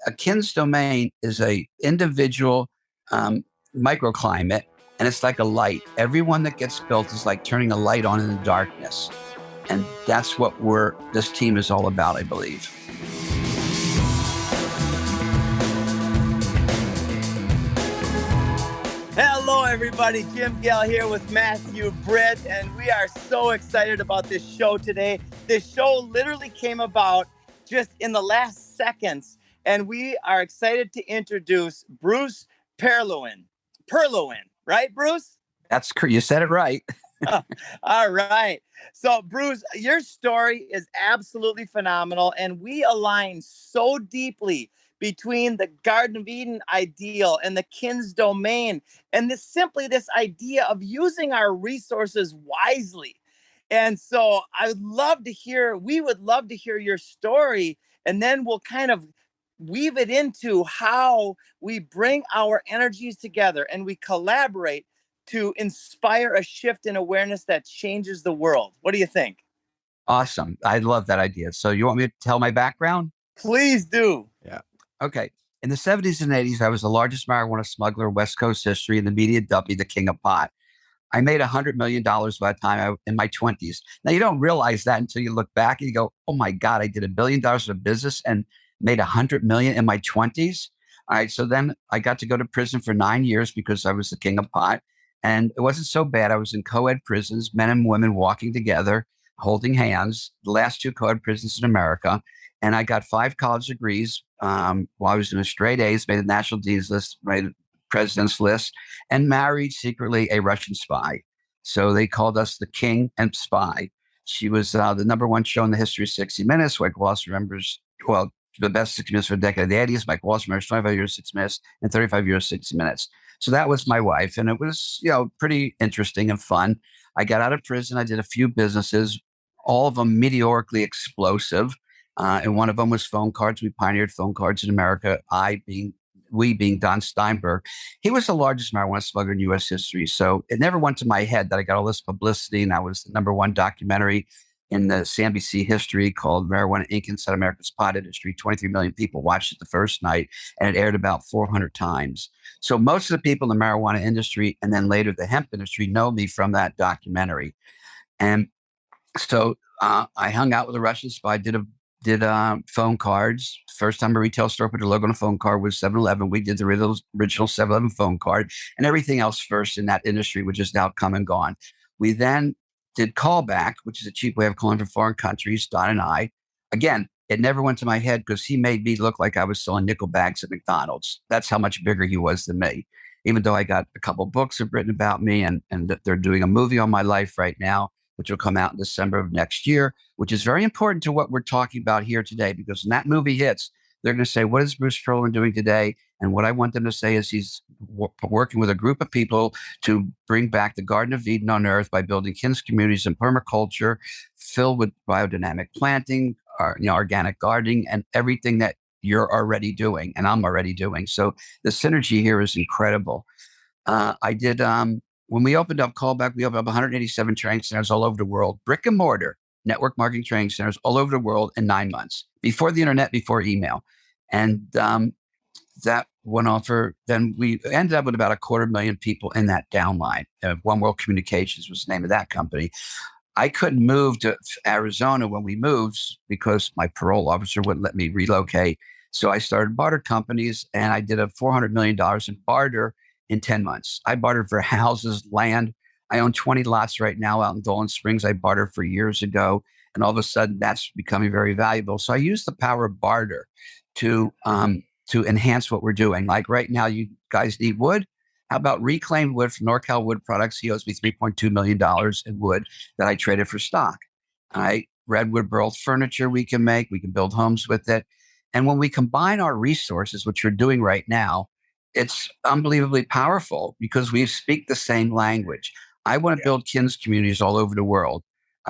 a kin's domain is a individual microclimate, and it's like a light. Everyone that gets built is like turning a light on in the darkness. And that's what this team is all about, I believe. Hello, everybody. Jim Gale here with Matthew Britt, and we are so excited about this show today. This show literally came about just in the last seconds, and we are excited to introduce Bruce Perlowin. Perlowin, right, Bruce? That's you said it right. All right. So, Bruce, your story is absolutely phenomenal, and we align so deeply between the Garden of Eden ideal and the kin's domain, and this idea of using our resources wisely. And so we would love to hear your story, and then we'll kind of weave it into how we bring our energies together and we collaborate to inspire a shift in awareness that changes the world. What do you think? Awesome. I love that idea. So you want me to tell my background? Please do. Yeah. Okay. In the 70s and 80s, I was the largest marijuana smuggler in West Coast history, and the media dubbed me the king of pot. I made $100 million by the time in my 20s. Now, you don't realize that until you look back and you go, oh my God, I did $1 billion of business and made $100 million in my 20s. All right. So then I got to go to prison for 9 years because I was the king of pot. And it wasn't so bad. I was in co-ed prisons, men and women walking together, holding hands, the last 2 co-ed prisons in America. And I got 5 college degrees while I was doing straight A's, made the national dean's list, made the president's list, and married secretly a Russian spy. So they called us the king and spy. She was the #1 show in the history of 60 Minutes. Mike Wallace remembers, the best 60 Minutes for a decade of the 80s. Mike Wallace remembers 25 years, 60 Minutes, and 35 years, 60 Minutes. So that was my wife. And it was, pretty interesting and fun. I got out of prison. I did a few businesses, all of them meteorically explosive. And one of them was phone cards. We pioneered phone cards in America. We being Don Steinberg. He was the largest marijuana smuggler in U.S. history. So it never went to my head that I got all this publicity, and I was the #1 documentary in the CNBC history called Marijuana Inc. Inside America's Pot Industry. 23 million people watched it the first night, and it aired about 400 times. So most of the people in the marijuana industry and then later the hemp industry know me from that documentary. And so I hung out with a Russian spy, did phone cards. First time a retail store put a logo on a phone card was 7-Eleven. We did the original 7-Eleven phone card, and everything else first in that industry, which is now come and gone. We then did callback, which is a cheap way of calling from foreign countries, Don and I. Again, it never went to my head because he made me look like I was selling nickel bags at McDonald's. That's how much bigger he was than me. Even though I got a couple books have written about me, and they're doing a movie on my life right now, which will come out in December of next year, which is very important to what we're talking about here today, because when that movie hits, they're going to say, what is Bruce Perlowin doing today? And what I want them to say is he's working with a group of people to bring back the Garden of Eden on Earth by building kin's communities and permaculture filled with biodynamic planting, organic gardening, and everything that you're already doing and I'm already doing. So the synergy here is incredible. When we opened up Callback, we opened up 187 training centers all over the world, brick and mortar, network marketing training centers all over the world in 9 months, before the internet, before email. And that went on then we ended up with about 250,000 people in that downline. One World Communications was the name of that company. I couldn't move to Arizona when we moved because my parole officer wouldn't let me relocate. So I started barter companies, and I did $400 million in barter in 10 months. I bartered for houses, land. I own 20 lots right now out in Dolan Springs. I bartered for years ago, and all of a sudden that's becoming very valuable. So I use the power of barter to enhance what we're doing. Like right now, you guys need wood. How about reclaimed wood from NorCal Wood Products? He owes me $3.2 million in wood that I traded for stock. All right. Redwood burled furniture we can make. We can build homes with it. And when we combine our resources, which we're doing right now, it's unbelievably powerful because we speak the same language. I want to build kin's communities all over the world.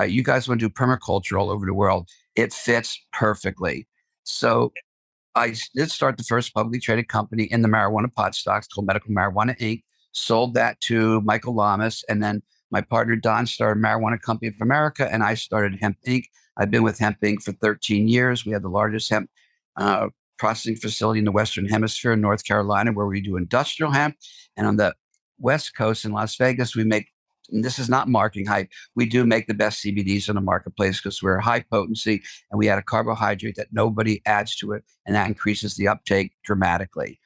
You guys want to do permaculture all over the world. It fits perfectly. So I did start the first publicly traded company in the marijuana pot stocks called Medical Marijuana Inc. Sold that to Michael Lamas. And then my partner, Don, started Marijuana Company of America, and I started Hemp Inc. I've been with Hemp Inc. for 13 years. We have the largest hemp processing facility in the Western Hemisphere in North Carolina, where we do industrial hemp. And on the West Coast in Las Vegas, we make, and this is not marketing hype, we do make the best CBDs in the marketplace because we're high potency and we add a carbohydrate that nobody adds to it. And that increases the uptake dramatically.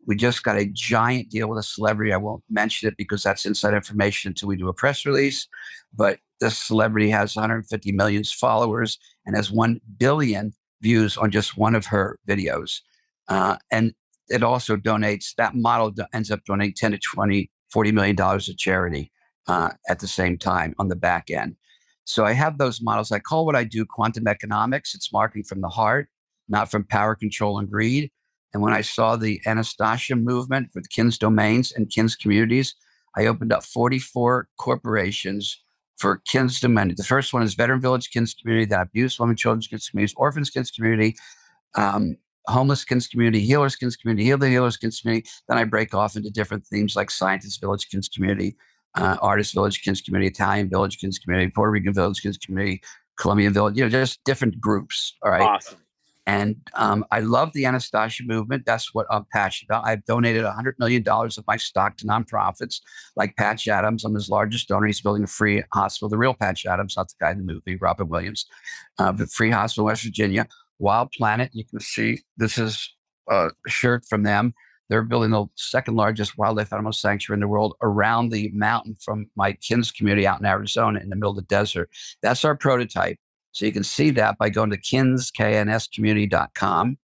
We just got a giant deal with a celebrity. I won't mention it because that's inside information until we do a press release. But this celebrity has 150 million followers and has 1 billion views on just one of her videos. And it also donates, that model ends up donating 10 to 20, $40 million to charity at the same time on the back end. So I have those models. I call what I do quantum economics. It's marketing from the heart, not from power, control, and greed. And when I saw the Anastasia movement with Kin's domains and Kin's communities, I opened up 44 corporations for Kin's domain. The first one is Veteran Village Kin's Community, that Abused Women, Children's Kin's Communities, Orphans Kin's Community, Homeless Kin's Community, Healers Kin's Community, Heal the Healers Kin's Community. Then I break off into different themes like Scientist Village Kin's Community, Artist Village Kin's Community, Italian Village Kin's Community, Puerto Rican Village Kin's Community, Colombian Village, just different groups. All right. Awesome. And I love the Anastasia movement. That's what I'm passionate about. I've donated $100 million of my stock to nonprofits like Patch Adams. I'm his largest donor. He's building a free hospital, the real Patch Adams, not the guy in the movie, Robin Williams, the free hospital in West Virginia. Wild Planet, you can see this is a shirt from them. They're building the second largest wildlife animal sanctuary in the world around the mountain from my Kin's community out in Arizona in the middle of the desert. That's our prototype. So you can see that by going to kinscommunity.com.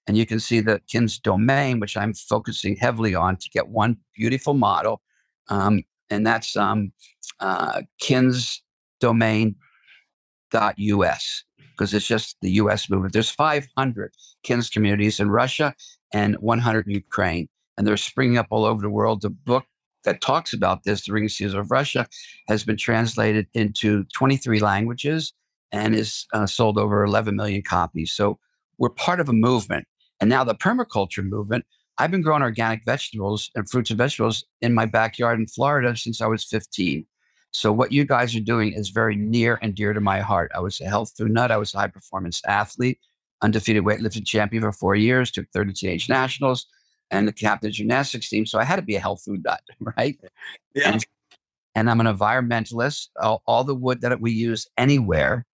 And you can see the Kin's domain, which I'm focusing heavily on to get one beautiful model. And that's kinsdomain.us, because it's just the US movement. There's 500 Kin's communities in Russia and 100 in Ukraine. And they're springing up all over the world. The book that talks about this, The Ring Seals of Russia, has been translated into 23 languages and is sold over 11 million copies. So we're part of a movement. And now the permaculture movement, I've been growing organic vegetables and fruits and vegetables in my backyard in Florida since I was 15. So what you guys are doing is very near and dear to my heart. I was a health food nut. I was a high performance athlete, undefeated weightlifting champion for 4 years, took 30 teenage nationals and the captain of the gymnastics team. So I had to be a health food nut, right? Yeah. And I'm an environmentalist. All the wood that we use anywhere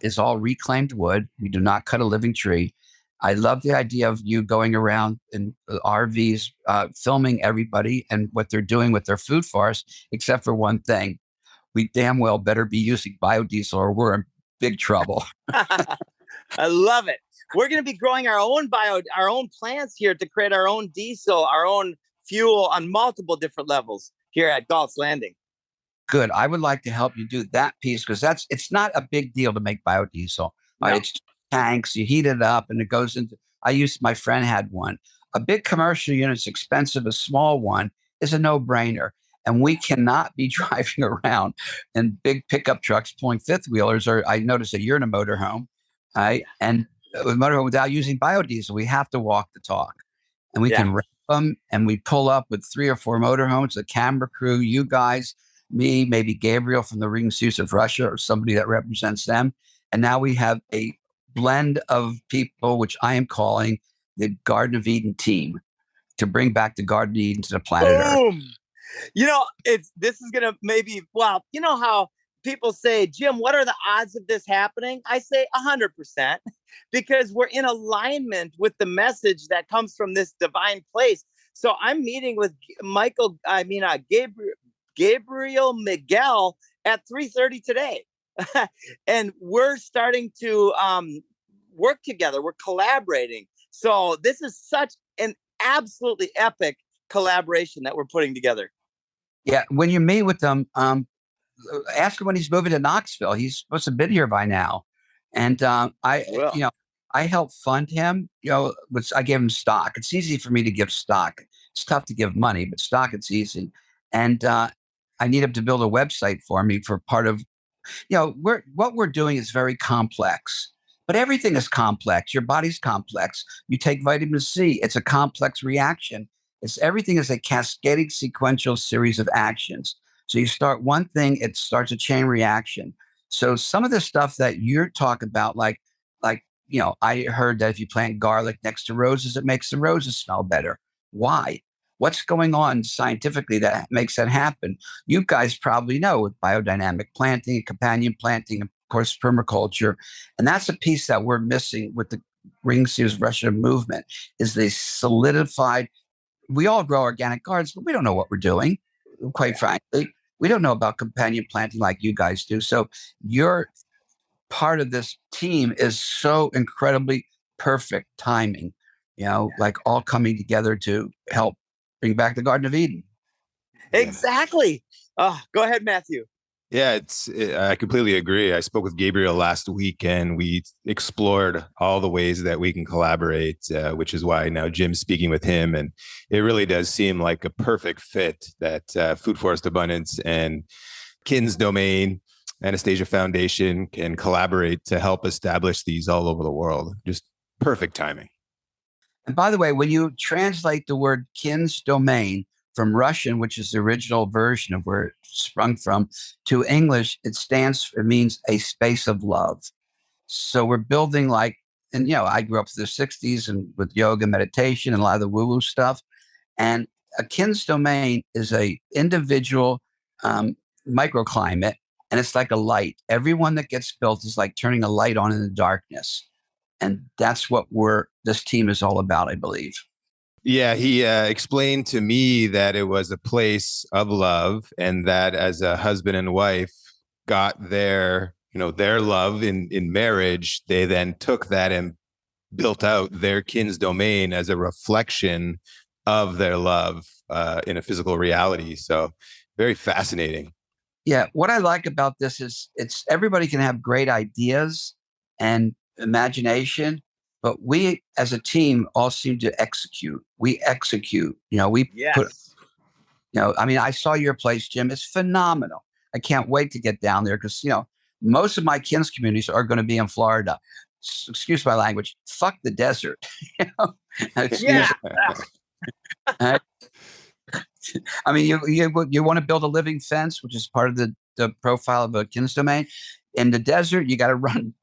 is all reclaimed wood. We do not cut a living tree. I love the idea of you going around in RVs, filming everybody and what they're doing with their food forests, except for one thing. We damn well better be using biodiesel or we're in big trouble. I love it. We're going to be growing our own plants here to create our own diesel, our own fuel on multiple different levels here at Galt's Landing. Good. I would like to help you do that piece because it's not a big deal to make biodiesel. No. It's tanks, you heat it up and it goes into, my friend had one. A big commercial unit's expensive. A small one is a no-brainer. And we cannot be driving around in big pickup trucks pulling fifth wheelers, or I noticed that you're in a motorhome, right? And with motorhome without using biodiesel, we have to walk the talk. And we can rent them and we pull up with 3 or 4 motorhomes, the camera crew, you guys, me, maybe Gabriel from the Ring Seals of Russia or somebody that represents them. And now we have a blend of people, which I am calling the Garden of Eden team, to bring back the Garden of Eden to the planet Earth. This is going to maybe, well, you know how people say, Jim, what are the odds of this happening? I say 100%, because we're in alignment with the message that comes from this divine place. So I'm meeting with Gabriel Miguel at 3:30 today. And we're starting to work together. We're collaborating. So this is such an absolutely epic collaboration that we're putting together. Yeah. When you meet with them, ask him when he's moving to Knoxville. He's supposed to have been here by now. And I helped fund him, which I gave him stock. It's easy for me to give stock. It's tough to give money, but stock, it's easy. And I need him to build a website for me for part of, what we're doing is very complex, but everything is complex. Your body's complex. You take vitamin C. It's a complex reaction. Everything is a cascading sequential series of actions. So you start one thing, it starts a chain reaction. So some of the stuff that you're talking about, like I heard that if you plant garlic next to roses, it makes the roses smell better. Why? What's going on scientifically that makes that happen? You guys probably know with biodynamic planting, companion planting, of course, permaculture. And that's a piece that we're missing with the Green Series Russia movement is they solidified. We all grow organic gardens, but we don't know what we're doing, quite frankly. We don't know about companion planting like you guys do. So your part of this team is so incredibly perfect timing, like all coming together to help bring back the Garden of Eden. Exactly. Oh, go ahead, Matthew. Yeah, I completely agree. I spoke with Gabriel last week and we explored all the ways that we can collaborate, which is why now Jim's speaking with him. And it really does seem like a perfect fit that Food Forest Abundance and Kin's Domain, Anastasia Foundation can collaborate to help establish these all over the world. Just perfect timing. And by the way, when you translate the word Kin's Domain from Russian, which is the original version of where it sprung from, to English, it means a space of love. So we're building and I grew up in the 60s and with yoga, meditation, and a lot of the woo-woo stuff. And a Kin's Domain is a individual microclimate, and it's like a light. Everyone that gets built is like turning a light on in the darkness. And that's what this team is all about, I believe. Yeah, he explained to me that it was a place of love and that as a husband and wife got their love in marriage, they then took that and built out their Kin's Domain as a reflection of their love in a physical reality. So very fascinating. Yeah. What I like about this is everybody can have great ideas and imagination, but we as a team all seem to execute. We execute, I saw your place, Jim. It's phenomenal. I can't wait to get down there because, most of my kin's communities are going to be in Florida. Excuse my language. Fuck the desert. Yeah. I mean, you want to build a living fence, which is part of the profile of a Kin's Domain. In the desert, you got to run,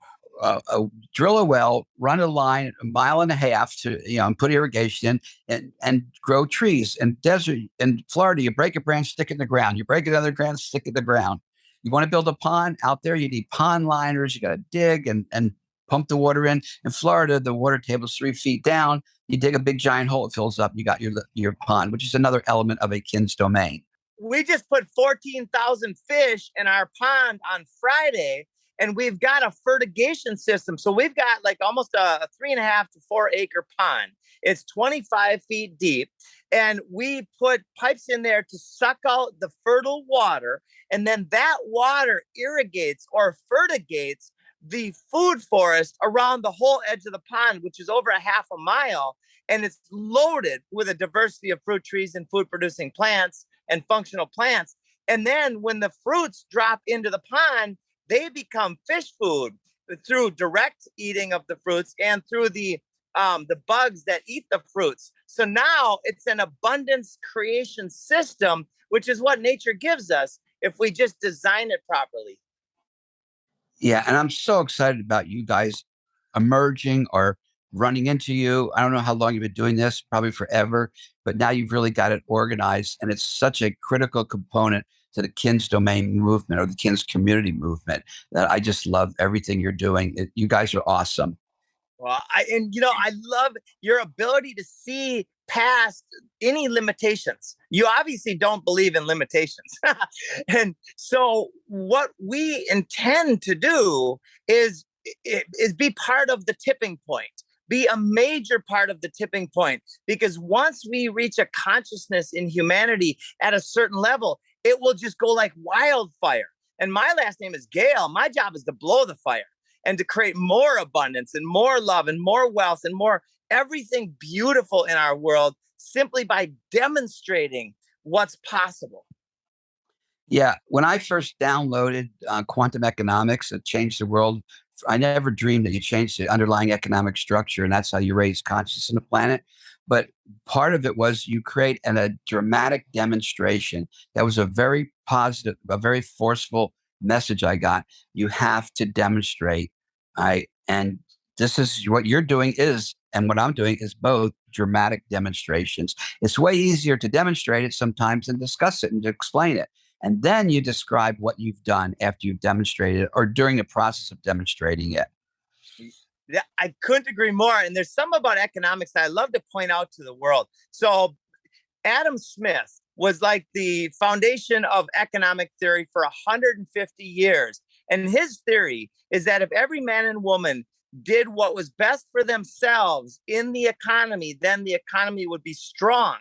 drill a well, run a line 1.5 miles to, and put irrigation in and grow trees. In desert, in Florida, you break a branch, stick it in the ground. You break another branch, stick it in the ground. You want to build a pond out there, you need pond liners. You got to dig and pump the water in. In Florida, the water table is 3 feet down. You dig a big giant hole, it fills up. You got your pond, which is another element of a Kin's Domain. We just put 14,000 fish in our pond on Friday, and we've got a fertigation system. So we've got like almost a 3.5 to 4 acre pond. It's 25 feet deep. And we put pipes in there to suck out the fertile water. And then that water irrigates or fertigates the food forest around the whole edge of the pond, which is over 1/2 mile. And it's loaded with a diversity of fruit trees and food producing plants and functional plants. And then when the fruits drop into the pond, they become fish food through direct eating of the fruits and through the bugs that eat the fruits. So now it's an abundance creation system, which is what nature gives us if we just design it properly. Yeah. And I'm so excited about you guys emerging or running into you. I don't know how long you've been doing this, probably forever, but now you've really got it organized. And it's such a critical component to the Kin's Domain movement or the Kin's community movement that I just love everything you're doing. You guys are awesome. Well, I love your ability to see past any limitations. You obviously don't believe in limitations. And so what we intend to do is be part of the tipping point, be a major part of the tipping point, because once we reach a consciousness in humanity at a certain level, it will just go like wildfire. And my last name is Gale. My job is to blow the fire and to create more abundance and more love and more wealth and more everything beautiful in our world simply by demonstrating what's possible. Yeah. When I first downloaded quantum economics, it changed the world. I never dreamed that you change the underlying economic structure and that's how you raise consciousness on the planet. But part of it was you create a dramatic demonstration. That was a very positive, a very forceful message I got. You have to demonstrate. And This is what you're doing is, and what I'm doing is both dramatic demonstrations. It's way easier to demonstrate it sometimes than discuss it and to explain it. And then you describe what you've done after you've demonstrated it or during the process of demonstrating it. Yeah, I couldn't agree more. And there's something about economics that I love to point out to the world. So Adam Smith was like the foundation of economic theory for 150 years. And his theory is that if every man and woman did what was best for themselves in the economy, then the economy would be strong.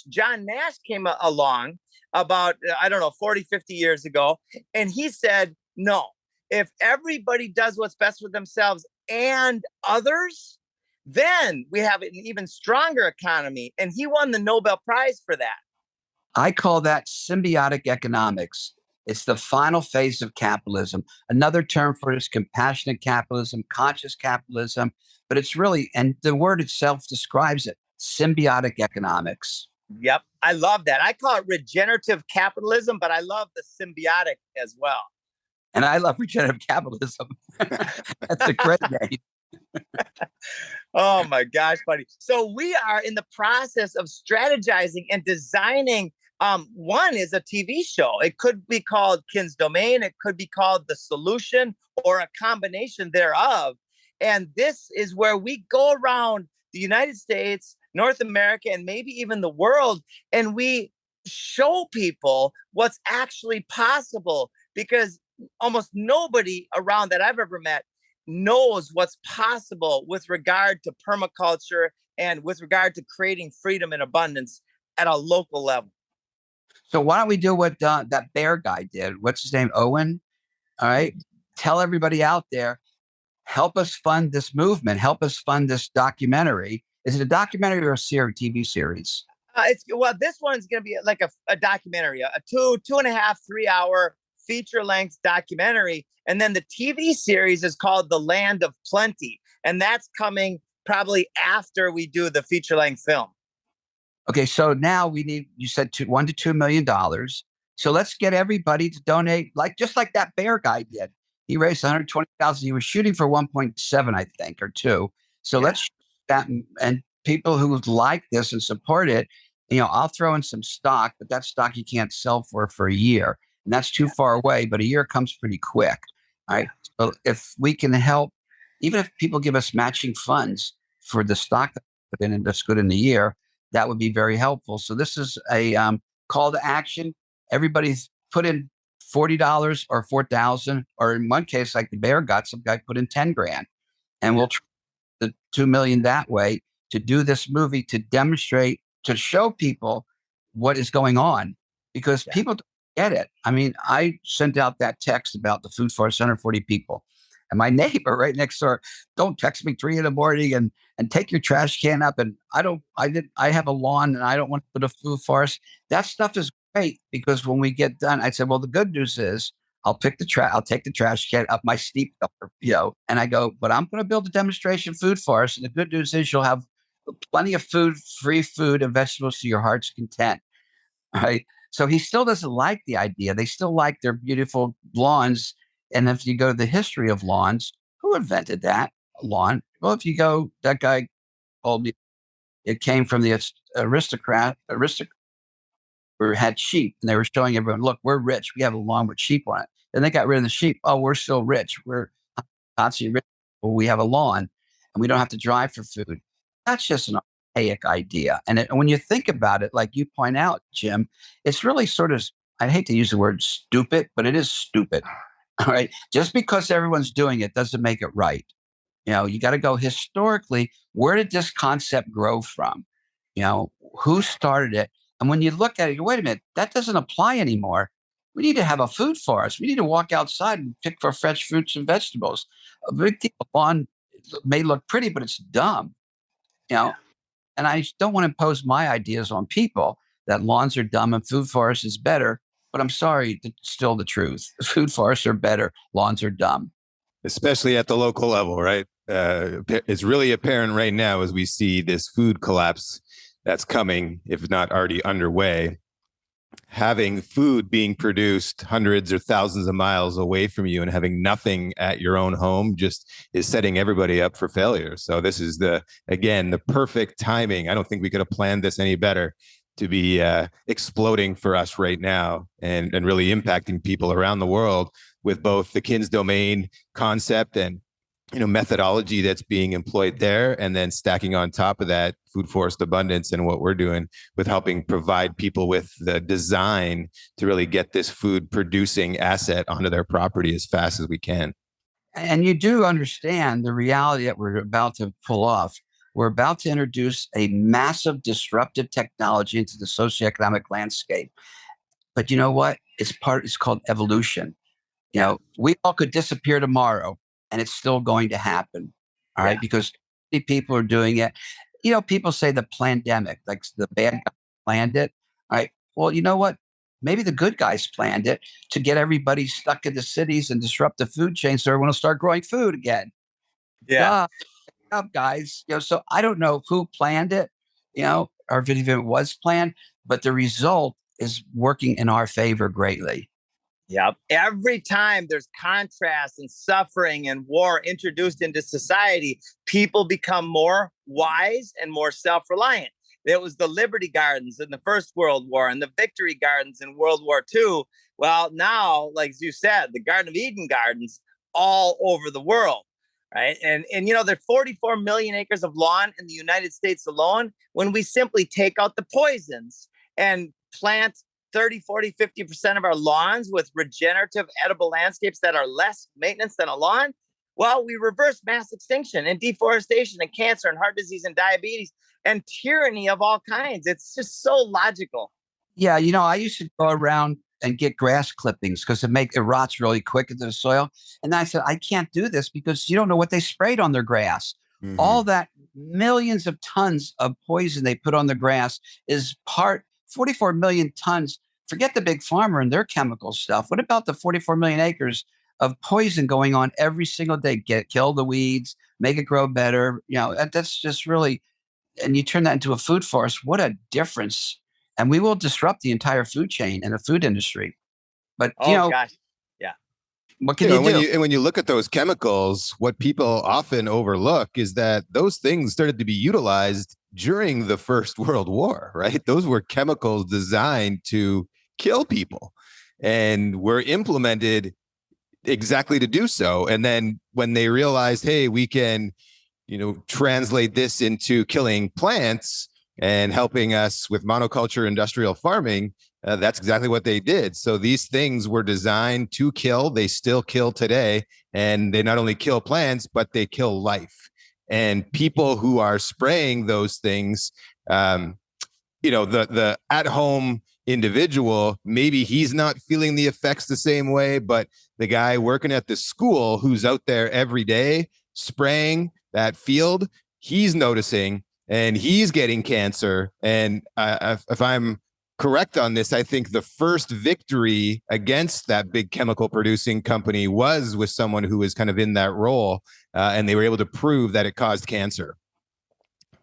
John Nash came along about, I don't know, 40, 50 years ago. And he said, no, if everybody does what's best for themselves and others, then we have an even stronger economy. And he won the Nobel Prize for that. I call that symbiotic economics. It's the final phase of capitalism. Another term for it is compassionate capitalism, conscious capitalism, but it's really, and the word itself describes it, symbiotic economics. Yep. I love that. I call it regenerative capitalism, but I love the symbiotic as well. And I love regenerative capitalism. That's a great name. Oh my gosh, buddy. So we are in the process of strategizing and designing. One is a TV show. It could be called Kin's Domain. It could be called The Solution or a combination thereof. And this is where we go around the United States, North America, and maybe even the world. And we show people what's actually possible, because almost nobody around that I've ever met knows what's possible with regard to permaculture and with regard to creating freedom and abundance at a local level. So why don't we do what that bear guy did? What's his name? Owen. All right. Tell everybody out there, help us fund this movement. Help us fund this documentary. Is it a documentary or a TV series? This one's going to be like a documentary, a 2.5, 3 hour feature length documentary. And then the TV series is called The Land of Plenty. And that's coming probably after we do the feature length film. Okay. So now we need, you said $1 to $2 million. So let's get everybody to donate, just like that bear guy did. He raised 120,000. He was shooting for 1.7, I think, or 2. So let's shoot that, and people who like this and support it, I'll throw in some stock, but that stock you can't sell for a year. And that's too far away, but a year comes pretty quick. All right. So if we can help, even if people give us matching funds for the stock that's good in the year, that would be very helpful. So this is a call to action. Everybody's put in $40 or $4,000, or in one case, like the bear got, some guy put in 10 grand, and we'll try the 2 million that way to do this movie, to demonstrate, to show people what is going on, because people don't get it. I mean, I sent out that text about the food forest, 140 people, and my neighbor right next door, don't text me 3 a.m. and take your trash can up. And I have a lawn and I don't want to put a food forest. That stuff is great, because when we get done, I said, well, the good news is I'll take the trash can up my steep, and I go, but I'm going to build a demonstration food forest. And the good news is you'll have plenty of food, free food and vegetables to your heart's content. All right. So he still doesn't like the idea. They still like their beautiful lawns. And if you go to the history of lawns, who invented that lawn? Well, if you go, that guy told me it came from the aristocrat who had sheep, and they were showing everyone, look, we're rich. We have a lawn with sheep on it. And they got rid of the sheep. Oh, we're still rich. We're constantly rich. Well, we have a lawn and we don't have to drive for food. That's just an archaic idea. And when you think about it, like you point out, Jim, it's really sort of, I hate to use the word stupid, but it is stupid. All right. Just because everyone's doing it doesn't make it right. You got to go historically. Where did this concept grow from? Who started it? And when you look at it, you go, wait a minute, that doesn't apply anymore. We need to have a food forest. We need to walk outside and pick for fresh fruits and vegetables. A big deal. Lawn may look pretty, but it's dumb. And I don't want to impose my ideas on people that lawns are dumb and food forest is better. But I'm sorry, it's still the truth. Food forests are better. Lawns are dumb. Especially at the local level, right? It's really apparent right now as we see this food collapse that's coming, if not already underway. having food being produced hundreds or thousands of miles away from you and having nothing at your own home just is setting everybody up for failure. So this is again, the perfect timing. I don't think we could have planned this any better to be exploding for us right now and really impacting people around the world with both the Kins domain concept and methodology that's being employed there, and then stacking on top of that food forest abundance and what we're doing with helping provide people with the design to really get this food producing asset onto their property as fast as we can. And you do understand the reality that we're about to pull off. We're about to introduce a massive disruptive technology into the socioeconomic landscape. But you know what? It's called evolution. We all could disappear tomorrow and it's still going to happen. All right. Because people are doing it. People say the pandemic, like the bad guy planned it. All right. Well, you know what? Maybe the good guys planned it to get everybody stuck in the cities and disrupt the food chain so everyone will start growing food again. Yeah. Up, guys. So I don't know who planned it, or if it was planned, but the result is working in our favor greatly. Yep. Every time there's contrast and suffering and war introduced into society, people become more wise and more self-reliant. There was the Liberty Gardens in the First World War and the Victory Gardens in World War II. Well, now, like you said, the Garden of Eden gardens all over the world, right? And there are 44 million acres of lawn in the United States alone. When we simply take out the poisons and plant 30, 40, 50% of our lawns with regenerative edible landscapes that are less maintenance than a lawn, well, we reverse mass extinction and deforestation and cancer and heart disease and diabetes and tyranny of all kinds. It's just so logical. Yeah, I used to go around and get grass clippings because it rots really quick into the soil. And I said, I can't do this because you don't know what they sprayed on their grass. Mm-hmm. All that millions of tons of poison they put on the grass is 44 million tons. Forget the big farmer and their chemical stuff. What about the 44 million acres of poison going on every single day? Kill the weeds, make it grow better. That's just really, and you turn that into a food forest. What a difference. And we will disrupt the entire food chain and the food industry. But, gosh. Yeah. What can you do? When you look at those chemicals, what people often overlook is that those things started to be utilized during the First World War, right? Those were chemicals designed to kill people and were implemented exactly to do so. And then when they realized, hey, we can, translate this into killing plants and helping us with monoculture industrial farming, that's exactly what they did. So these things were designed to kill. They still kill today. And they not only kill plants, but they kill life. And people who are spraying those things, the at-home individual, maybe he's not feeling the effects the same way, but the guy working at the school who's out there every day spraying that field, he's noticing and he's getting cancer. And if I'm correct on this, I think the first victory against that big chemical producing company was with someone who was kind of in that role, and they were able to prove that it caused cancer.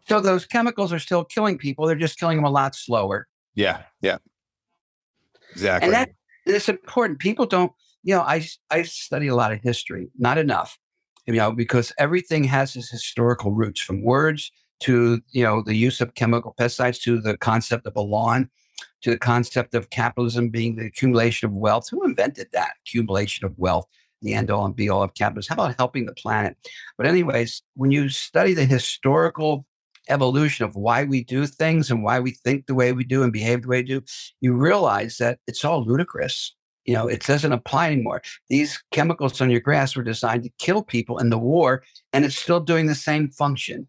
So those chemicals are still killing people. They're just killing them a lot slower. Yeah. Exactly. And it's important. People don't, I study a lot of history, not enough, because everything has its historical roots, from words to, the use of chemical pesticides, to the concept of a lawn, to the concept of capitalism being the accumulation of wealth. Who invented that accumulation of wealth, the end all and be all of capitalism? How about helping the planet? But anyways, when you study the historical evolution of why we do things and why we think the way we do and behave the way we do, you realize that it's all ludicrous. It doesn't apply anymore. These chemicals on your grass were designed to kill people in the war, and it's still doing the same function.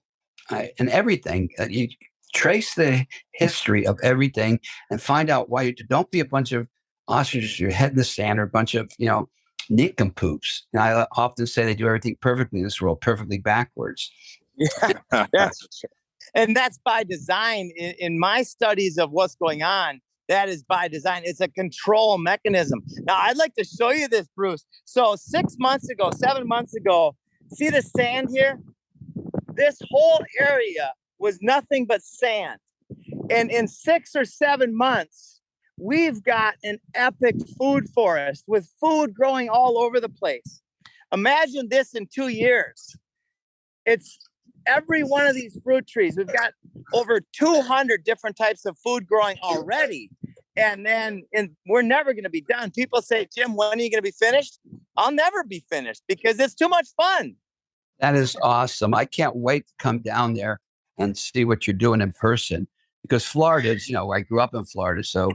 And everything, you trace the history of everything and find out why don't be a bunch of ostriches, your head in the sand, or a bunch of, nincompoops. I often say they do everything perfectly in this world, perfectly backwards. Yeah, that's true. And that's by design. In my studies of what's going on, that is by design. It's a control mechanism. Now, I'd like to show you this, Bruce. So 7 months ago, see the sand here? This whole area was nothing but sand. And in 6 or 7 months, we've got an epic food forest with food growing all over the place. Imagine this in 2 years. It's every one of these fruit trees. We've got over 200 different types of food growing already. And we're never going to be done. People say, Jim, when are you going to be finished? I'll never be finished because it's too much fun. That is awesome. I can't wait to come down there and see what you're doing in person, because Florida is, I grew up in Florida. So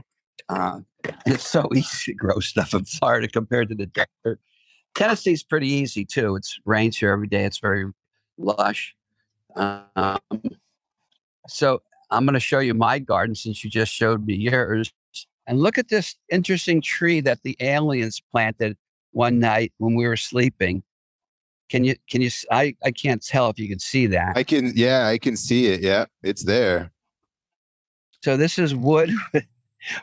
it's so easy to grow stuff in Florida compared to the desert. Tennessee's pretty easy too. It's rains here every day. It's very lush. So I'm going to show you my garden since you just showed me yours. And look at this interesting tree that the aliens planted one night when we were sleeping. Can you, I can't tell if you can see that. I can see it. Yeah, it's there. So this is wood.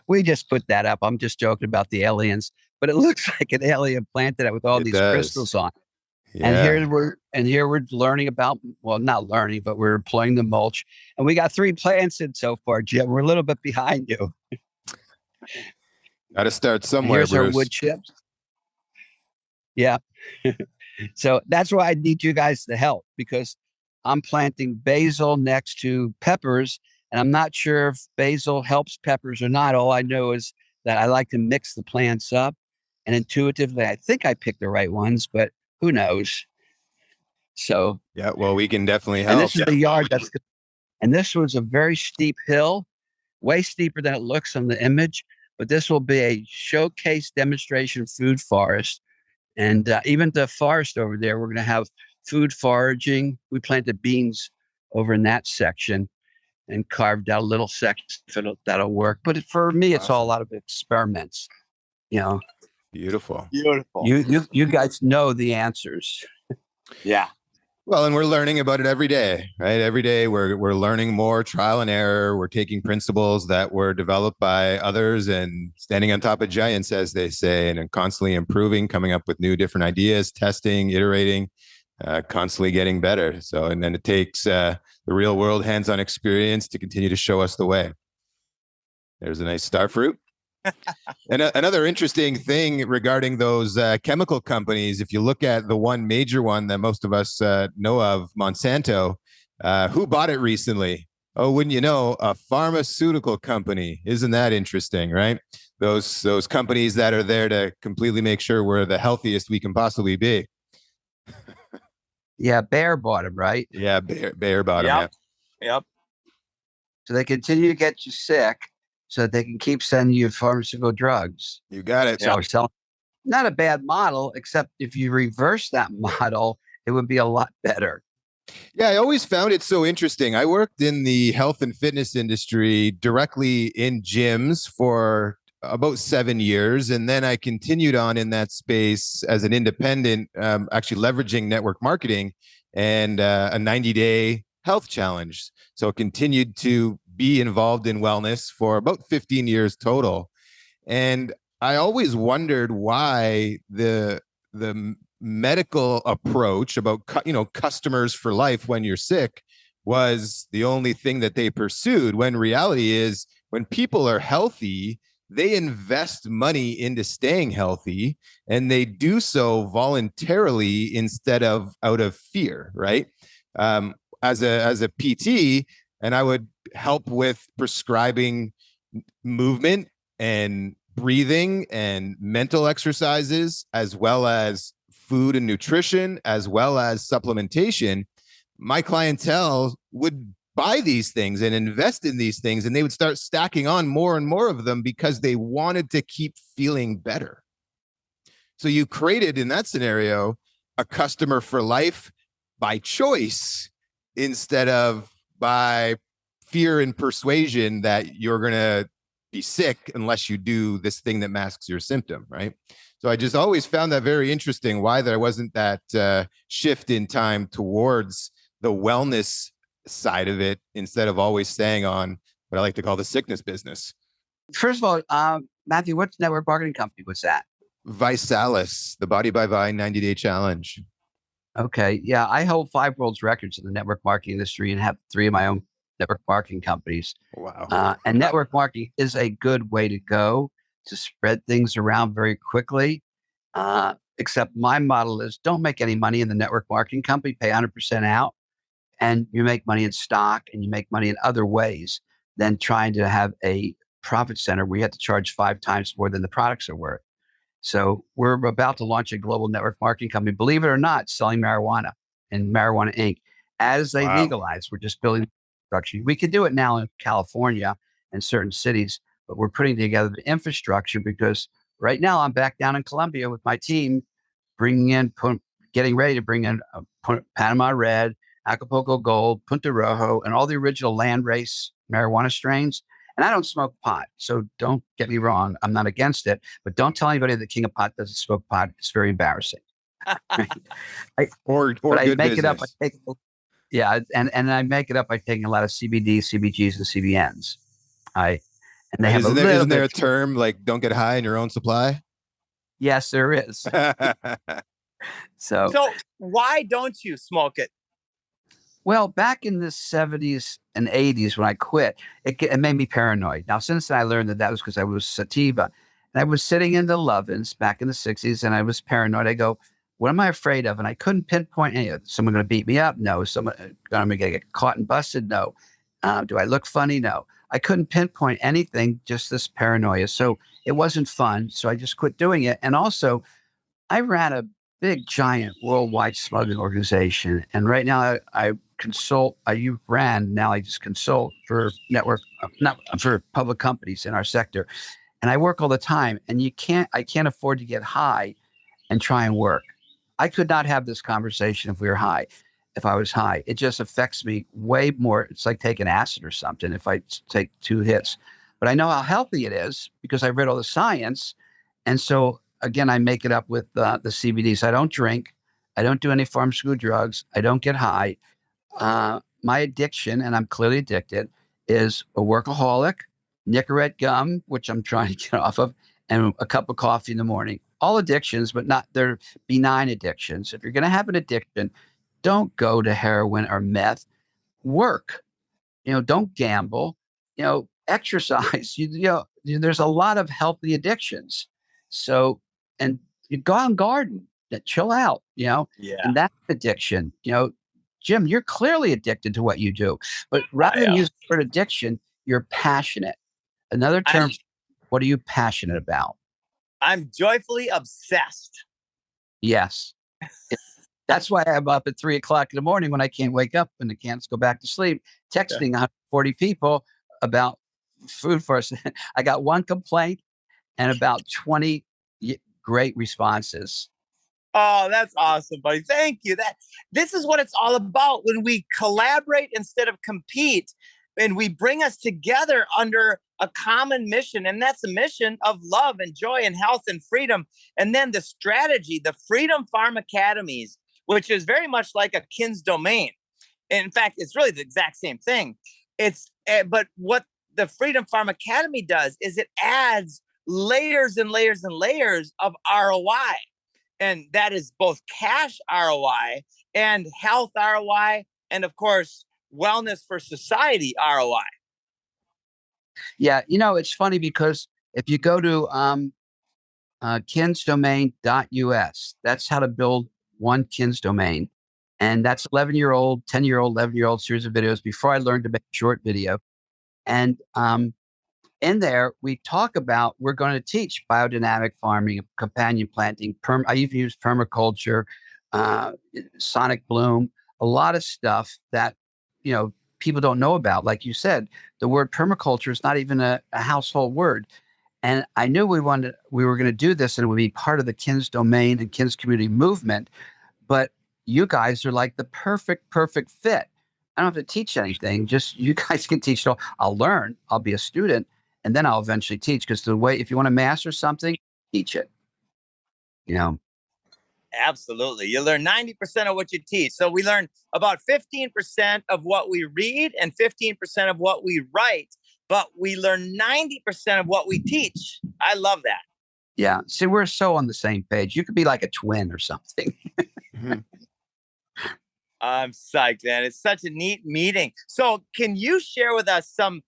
We just put that up. I'm just joking about the aliens, but it looks like an alien planted it with all these crystals on it. Yeah. And here we're learning about, well, not learning, but we're employing the mulch. And we got 3 plants in so far, Jim. We're a little bit behind you. Got to start somewhere. Here's Bruce. our wood chips. Yeah. So that's why I need you guys to help, because I'm planting basil next to peppers, and I'm not sure if basil helps peppers or not. All I know is that I like to mix the plants up, and intuitively, I think I picked the right ones, but who knows? So yeah, well, we can definitely help. And this is the yard and this was a very steep hill, way steeper than it looks on the image. But this will be a showcase demonstration food forest. And even the forest over there, we're going to have food foraging. We planted beans over in that section and carved out a little section that'll work. But for me, it's all a lot of experiments. Beautiful. You guys know the answers. Yeah. Well, and we're learning about it every day, right? Every day we're learning more, trial and error. We're taking principles that were developed by others and standing on top of giants, as they say, and constantly improving, coming up with new, different ideas, testing, iterating, constantly getting better. So, and then it takes the real world hands-on experience to continue to show us the way. There's a nice star fruit. And another interesting thing regarding those chemical companies, if you look at the one major one that most of us know of, Monsanto, who bought it recently? Oh, wouldn't you know, a pharmaceutical company. Isn't that interesting, right? Those companies that are there to completely make sure we're the healthiest we can possibly be. Yeah, Bayer bought them, right? Yeah, Bayer bought them. Yep. So they continue to get you sick, so that they can keep sending you pharmaceutical drugs. You got it. So not a bad model, except if you reverse that model, it would be a lot better. Yeah, I always found it so interesting. I worked in the health and fitness industry directly in gyms for about 7 years. And then I continued on in that space as an independent, actually leveraging network marketing and a 90-day health challenge. So I continued to be involved in wellness for about 15 years total. And I always wondered why the medical approach about, customers for life when you're sick was the only thing that they pursued, when reality is when people are healthy, they invest money into staying healthy, and they do so voluntarily instead of out of fear, right? As a PT, and I would help with prescribing movement and breathing and mental exercises, as well as food and nutrition, as well as supplementation. My clientele would buy these things and invest in these things, and they would start stacking on more and more of them because they wanted to keep feeling better. So you created, in that scenario, a customer for life by choice instead of by fear and persuasion that you're going to be sick unless you do this thing that masks your symptom, right? So I just always found that very interesting, why there wasn't that shift in time towards the wellness side of it instead of always staying on what I like to call the sickness business. First of all, Matthew, what network marketing company was that? Visalis, the Body by Vi 90-day challenge. Okay. Yeah, I hold 5 world records in the network marketing industry and have 3 of my own network marketing companies. Wow. And network marketing is a good way to go to spread things around very quickly. Except my model is don't make any money in the network marketing company, pay 100% out, and you make money in stock and you make money in other ways than trying to have a profit center where you have to charge 5 times more than the products are worth. So we're about to launch a global network marketing company, believe it or not, selling marijuana and Marijuana Inc. As they Wow. legalize, we're just building infrastructure. We can do it now in California and certain cities, but we're putting together the infrastructure because right now I'm back down in Colombia with my team, getting ready to bring in Panama Red, Acapulco Gold, Punta Rojo, and all the original landrace marijuana strains. And I don't smoke pot. So don't get me wrong. I'm not against it, but don't tell anybody that King of Pot doesn't smoke pot. It's very embarrassing. Or But I good make it up. business. And I make it up by taking a lot of CBD, CBGs, and CBNs. And they And have a little isn't there a bit. term like don't get high in your own supply? Yes, there is. So, So why don't you smoke it? well, back in the 70s and 80s when I quit, it made me paranoid. Now, since then, I learned that was because I was sativa. And I was sitting in the Lovins back in the 60s and I was paranoid. I go, what am I afraid of? And I couldn't pinpoint any of it. Someone going to beat me up? No. Someone going to get caught and busted? No. Do I look funny? No. I couldn't pinpoint anything, just this paranoia. So it wasn't fun. So I just quit doing it. And also, I ran a big, giant worldwide smuggling organization. And right now I consult, now I just consult for not for public companies in our sector. And I work all the time and I can't afford to get high and try and work. I could not have this conversation if I was high. It just affects me way more. It's like taking acid or something if I take 2 hits. But I know how healthy it is because I've read all the science. And so again, I make it up with the CBDs. I don't drink. I don't do any pharmaceutical drugs. I don't get high. My addiction, and I'm clearly addicted, is a workaholic, Nicorette gum, which I'm trying to get off of, and a cup of coffee in the morning. All addictions, but they're benign addictions. If you're going to have an addiction, don't go to heroin or meth. Work. Don't gamble. Exercise. There's a lot of healthy addictions. So, and you go out and garden, chill out, Yeah. and that's addiction. Jim, you're clearly addicted to what you do, but rather than use the word addiction, you're passionate. Another term, what are you passionate about? I'm joyfully obsessed. Yes. That's why I'm up at 3:00 in the morning when I can't wake up and I can't go back to sleep, texting 140 people about food for us. I got 1 complaint and about 20 great responses. Oh, that's awesome, buddy. Thank you. This is what it's all about when we collaborate instead of compete, and we bring us together under a common mission. And that's a mission of love and joy and health and freedom. And then the strategy, the Freedom Farm Academies, which is very much like a kin's domain. In fact, it's really the exact same thing. But what the Freedom Farm Academy does is it adds layers and layers and layers of ROI. And that is both cash ROI and health ROI. And of course, wellness for society ROI. Yeah. It's funny because if you go to kinsdomain.us, that's how to build one Kins domain. And that's 11-year-old, 10-year-old, 11-year-old series of videos before I learned to make short video. And in there, we talk about, we're going to teach biodynamic farming, companion planting, I even use permaculture, sonic bloom, a lot of stuff that, people don't know about. Like you said, the word permaculture is not even a household word. And I knew we were going to do this and it would be part of the Kins domain and Kins community movement. But you guys are like the perfect fit. I don't have to teach anything. Just you guys can teach. So I'll learn. I'll be a student. And then I'll eventually teach, because if you want to master something, teach it. Absolutely. You learn 90% of what you teach. So we learn about 15% of what we read and 15% of what we write, but we learn 90% of what we teach. I love that. Yeah. See, we're so on the same page. You could be like a twin or something. Mhm. I'm psyched, man. It's such a neat meeting. So can you share with us some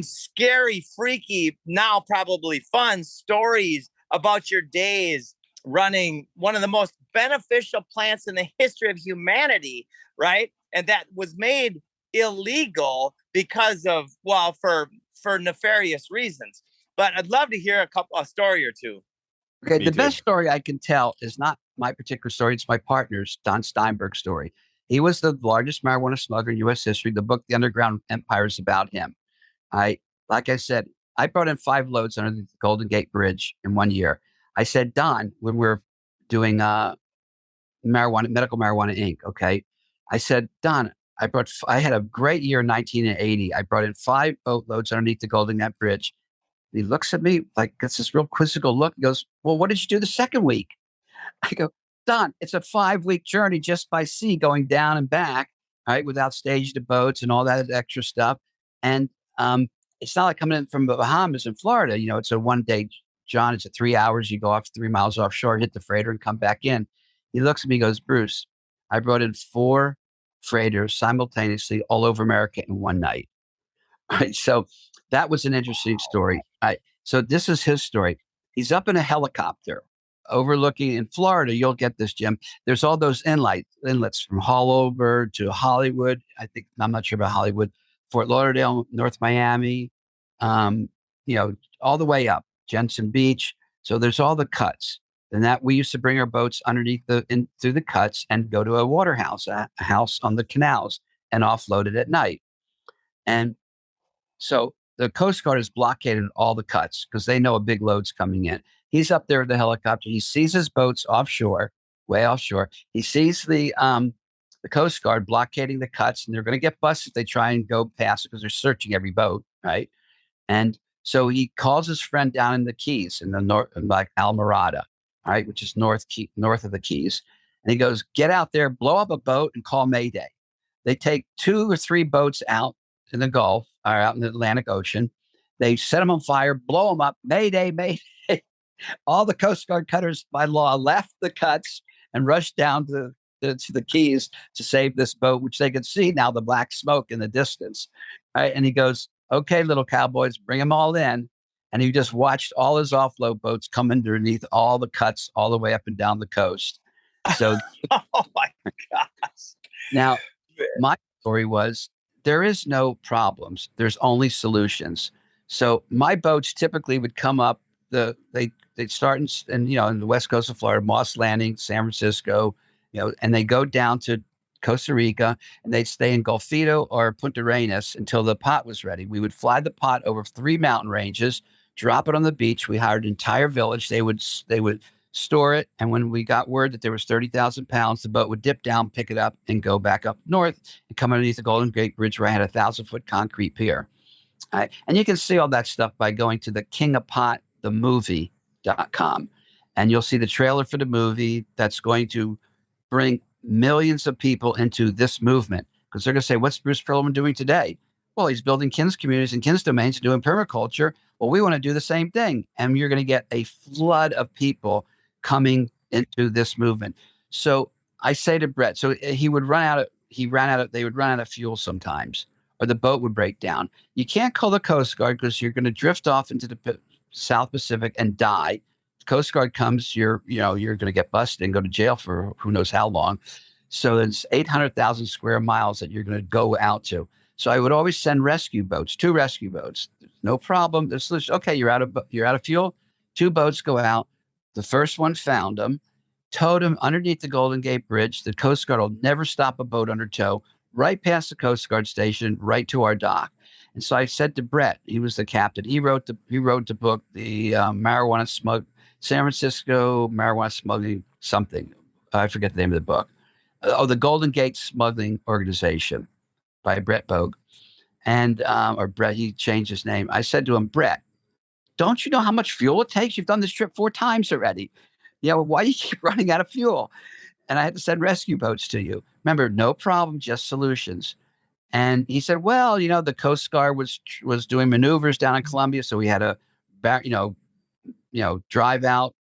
scary, freaky, now probably fun stories about your days running one of the most beneficial plants in the history of humanity, right? And that was made illegal because of, well, for nefarious reasons. But I'd love to hear a story or two. Okay, Me the too. best story I can tell is not my particular story. It's my partner's, Don Steinberg's story. He was the largest marijuana smuggler in U.S. history. The book, The Underground Empire, is about him. Like I said, I brought in 5 loads under the Golden Gate Bridge in 1 year. I said, Don, when we're doing medical marijuana Inc. Okay, I said, Don, I had a great year in 1980. I brought in 5 boatloads underneath the Golden Gate Bridge. He looks at me like gets this real quizzical look. He goes, well, what did you do the second week? I go, Don, it's a 5-week journey just by sea going down and back, right, without stage to boats and all that extra stuff. And it's not like coming in from the Bahamas in Florida. It's a 1-day, John, it's at 3 hours. You go off 3 miles offshore, hit the freighter and come back in. He looks at me, goes, Bruce, I brought in 4 freighters simultaneously all over America in one night. Right. So that was an interesting story. So this is his story. He's up in a helicopter overlooking in Florida. You'll get this, Jim. There's all those inlets from Hollover to Hollywood. I'm not sure about Hollywood, Fort Lauderdale, North Miami, um, all the way up Jensen Beach. So there's all the cuts. And that we used to bring our boats underneath through the cuts and go to a waterhouse, a house on the canals, and offload it at night. And so the Coast Guard has blockaded all the cuts because they know a big load's coming in. He's up there with the helicopter. He sees his boats offshore, way offshore. He sees the Coast Guard blockading the cuts, and they're going to get busted if they try and go past it because they're searching every boat, right? And so he calls his friend down in the Keys in the north, like Almirada, right, which is north of the Keys. And he goes, get out there, blow up a boat, and call Mayday. They take 2 or 3 boats out in the Gulf or out in the Atlantic Ocean. They set them on fire, blow them up. Mayday, Mayday. All the Coast Guard cutters by law left the cuts and rushed down to the Keys to save this boat, which they could see now the black smoke in the distance. Right. And he goes, okay, little cowboys, bring them all in. And he just watched all his offload boats come underneath all the cuts all the way up and down the coast. So, oh my gosh. Now, my story was there is no problems. There's only solutions. So my boats typically would come up. They'd start in the west coast of Florida, Moss Landing, San Francisco, and they go down to Costa Rica, and they'd stay in Golfito or Punta Arenas until the pot was ready. We would fly the pot over 3 mountain ranges, drop it on the beach. We hired an entire village. They would store it, and when we got word that there was 30,000 pounds, the boat would dip down, pick it up, and go back up north and come underneath the Golden Gate Bridge, where I had a 1,000-foot concrete pier. And you can see all that stuff by going to the kingofpotthemovie.com, and you'll see the trailer for the movie that's going to bring millions of people into this movement, because they're going to say, what's Bruce Perlowin doing today? Well, he's building kins communities and kins domains and doing permaculture. Well, we want to do the same thing. And you're going to get a flood of people coming into this movement. So I say to Brett, so they would run out of fuel sometimes, or the boat would break down. You can't call the Coast Guard because you're going to drift off into the South Pacific and die. The Coast Guard comes, you're going to get busted and go to jail for who knows how long. So it's 800,000 square miles that you're going to go out to. So I would always send rescue boats, 2 rescue boats. No problem. The solution, okay, you're out of fuel. 2 boats go out. The first one found them, towed them underneath the Golden Gate Bridge. The Coast Guard will never stop a boat under tow, right past the Coast Guard station, right to our dock. And so I said to Brett, he was the captain. He wrote the book, the San Francisco marijuana smuggling something. I forget the name of the book. The Golden Gate Smuggling Organization by Brett Bogue. And, or Brett, he changed his name. I said to him, Brett, don't you know how much fuel it takes? You've done this trip 4 times already. Why do you keep running out of fuel? And I had to send rescue boats to you. Remember, no problem, just solutions. And he said, well, the Coast Guard was doing maneuvers down in Colombia. So we had to drive out,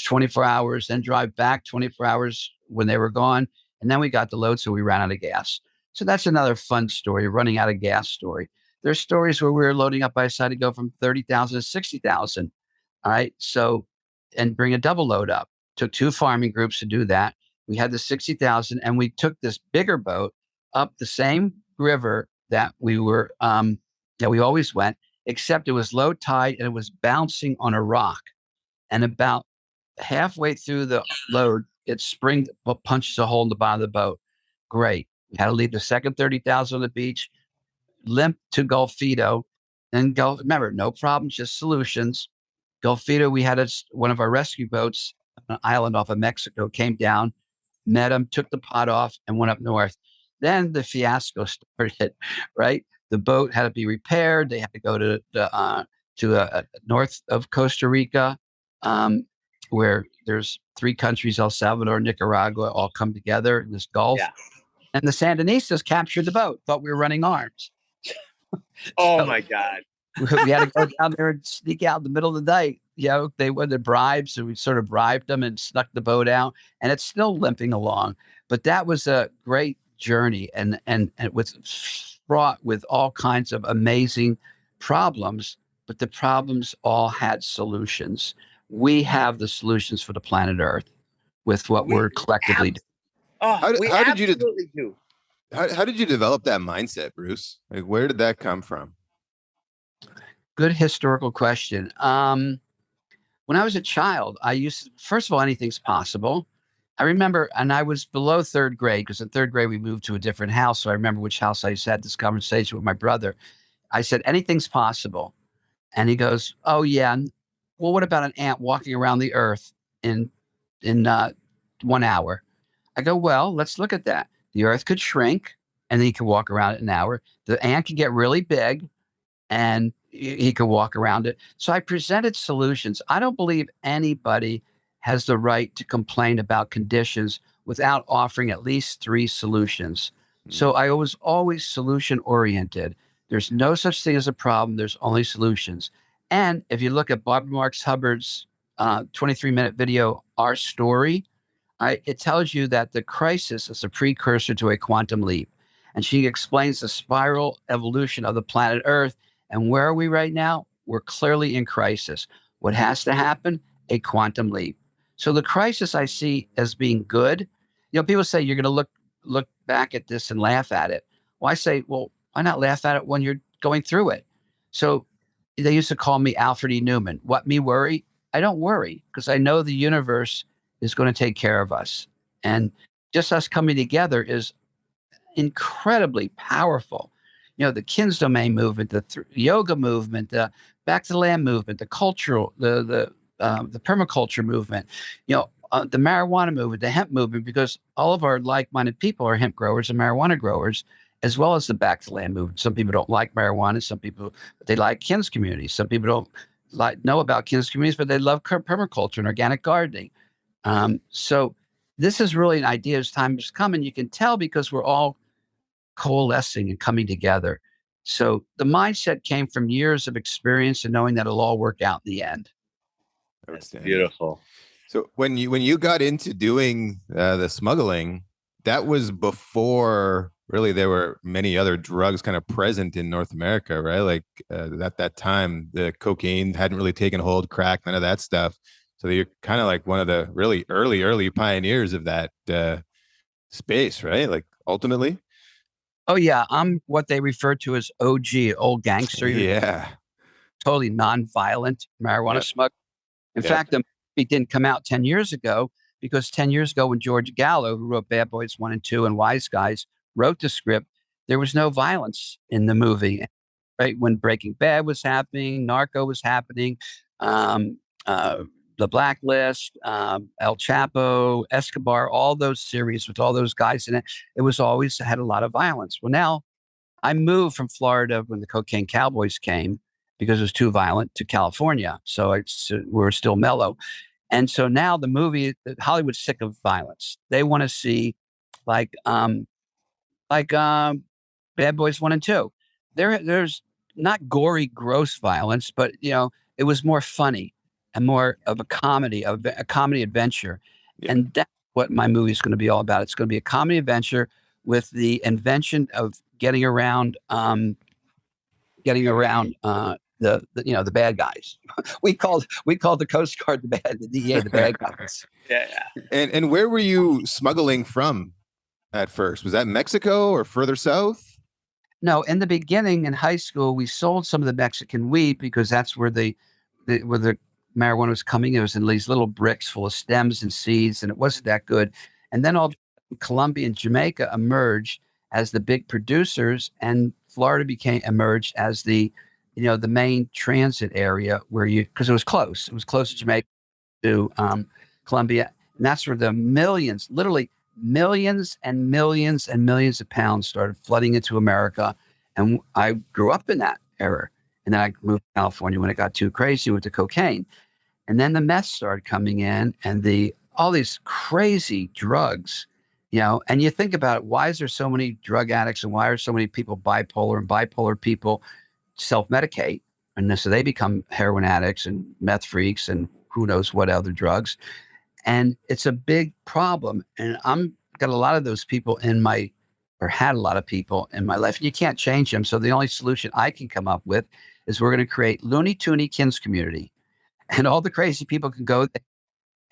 24 hours, then drive back 24 hours when they were gone. And then we got the load, so we ran out of gas. So that's another fun story, running out of gas story. There's stories where we were loading up. I decided to go from 30,000 to 60,000. All right. So, and bring a double load up. Took two farming groups to do that. We had the 60,000, and we took this bigger boat up the same river that we were, that we always went, except it was low tide and it was bouncing on a rock. And about halfway through the load, it punches a hole in the bottom of the boat. Great. We had to leave the second 30,000 on the beach, limp to Golfito, and go. Remember, no problems, just solutions. Golfito, we had one of our rescue boats, an island off of Mexico, came down, met him, took the pot off, and went up north. Then the fiasco started, right? The boat had to be repaired. They had to go to north of Costa Rica, where there's three countries, El Salvador, Nicaragua, all come together in this Gulf. Yeah. And the Sandinistas captured the boat, thought we were running arms. Oh my God. We had to go down there and sneak out in the middle of the night. They wanted bribes, so we sort of bribed them and snuck the boat out, and it's still limping along. But that was a great journey, and it was fraught with all kinds of amazing problems, but the problems all had solutions. We have the solutions for the planet Earth with what we're collectively doing. How did you absolutely do. How did you develop that mindset, Bruce? Like, where did that come from? Good historical question. When I was a child, first of all, anything's possible. I remember, and I was below third grade, because in third grade we moved to a different house. So I remember which house I had this conversation with my brother. I said, anything's possible. And he goes, oh yeah. Well, what about an ant walking around the earth in 1 hour? I go, well, let's look at that. The earth could shrink and then he could walk around it an hour. The ant could get really big and he could walk around it. So I presented solutions. I don't believe anybody has the right to complain about conditions without offering at least 3 solutions. So I was always solution oriented. There's no such thing as a problem. There's only solutions. And if you look at Barbara Marx Hubbard's 23-minute video, Our Story, it tells you that the crisis is a precursor to a quantum leap. And she explains the spiral evolution of the planet Earth. And where are we right now? We're clearly in crisis. What has to happen? A quantum leap. So the crisis I see as being good. People say you're going to look back at this and laugh at it. Well, I say, well, why not laugh at it when you're going through it? So they used to call me Alfred E. Newman. What, me worry? I don't worry, because I know the universe is going to take care of us. And just us coming together is incredibly powerful. The Kins domain movement, the yoga movement, the back to the land movement, the cultural, the permaculture movement, the marijuana movement, the hemp movement, because all of our like-minded people are hemp growers and marijuana growers, as well as the back to the land movement. Some people don't like marijuana. Some people, they like Kins communities. Some people don't know about Kins communities, but they love permaculture and organic gardening. So this is really an idea as time has come, and you can tell because we're all coalescing and coming together. So the mindset came from years of experience and knowing that it'll all work out in the end. That's beautiful. So when you got into doing the smuggling, that was before really there were many other drugs kind of present in North America, right? Like at that time, the cocaine hadn't really taken hold, crack, none of that stuff. So you're kind of like one of the really early pioneers of that space, right? Like ultimately. Oh yeah, I'm what they refer to as OG, old gangster. Yeah. Totally non-violent marijuana smuggler. In fact, the movie didn't come out 10 years ago because 10 years ago when George Gallo, who wrote Bad Boys 1 and 2 and Wise Guys, wrote the script, there was no violence in the movie. Right when Breaking Bad was happening, Narco was happening, The Blacklist, El Chapo, Escobar, all those series with all those guys in it, it was always had a lot of violence. Well, now I moved from Florida when the Cocaine Cowboys came because it was too violent to California. So we're still mellow. And so now the movie, Hollywood's sick of violence. They want to see like Bad Boys 1 and 2. There's not gory, gross violence, but it was more funny and more of a comedy adventure. Yeah. And that's what my movie is going to be all about. It's going to be a comedy adventure with the invention of getting around the bad guys. we called the Coast Guard the DEA the bad guys. Yeah. And where were you smuggling from at first? Was that Mexico or further south? No, in the beginning in high school, we sold some of the Mexican weed because that's where the marijuana was coming. It was in these little bricks full of stems and seeds, and it wasn't that good. And then all Colombia and Jamaica emerged as the big producers, and Florida emerged as the main transit area because it was close. It was close to Jamaica to Colombia, and that's where the millions, literally millions and millions and millions of pounds started flooding into America. And I grew up in that era. And then I moved to California when it got too crazy with the cocaine. And then the meth started coming in and all these crazy drugs, and you think about it, why is there so many drug addicts and why are so many people bipolar, and bipolar people self-medicate? And so they become heroin addicts and meth freaks and who knows what other drugs. And it's a big problem. And I'm got a lot of those people had a lot of people in my life. And you can't change them. So the only solution I can come up with is we're going to create Looney Toony Kins community. And all the crazy people can go there.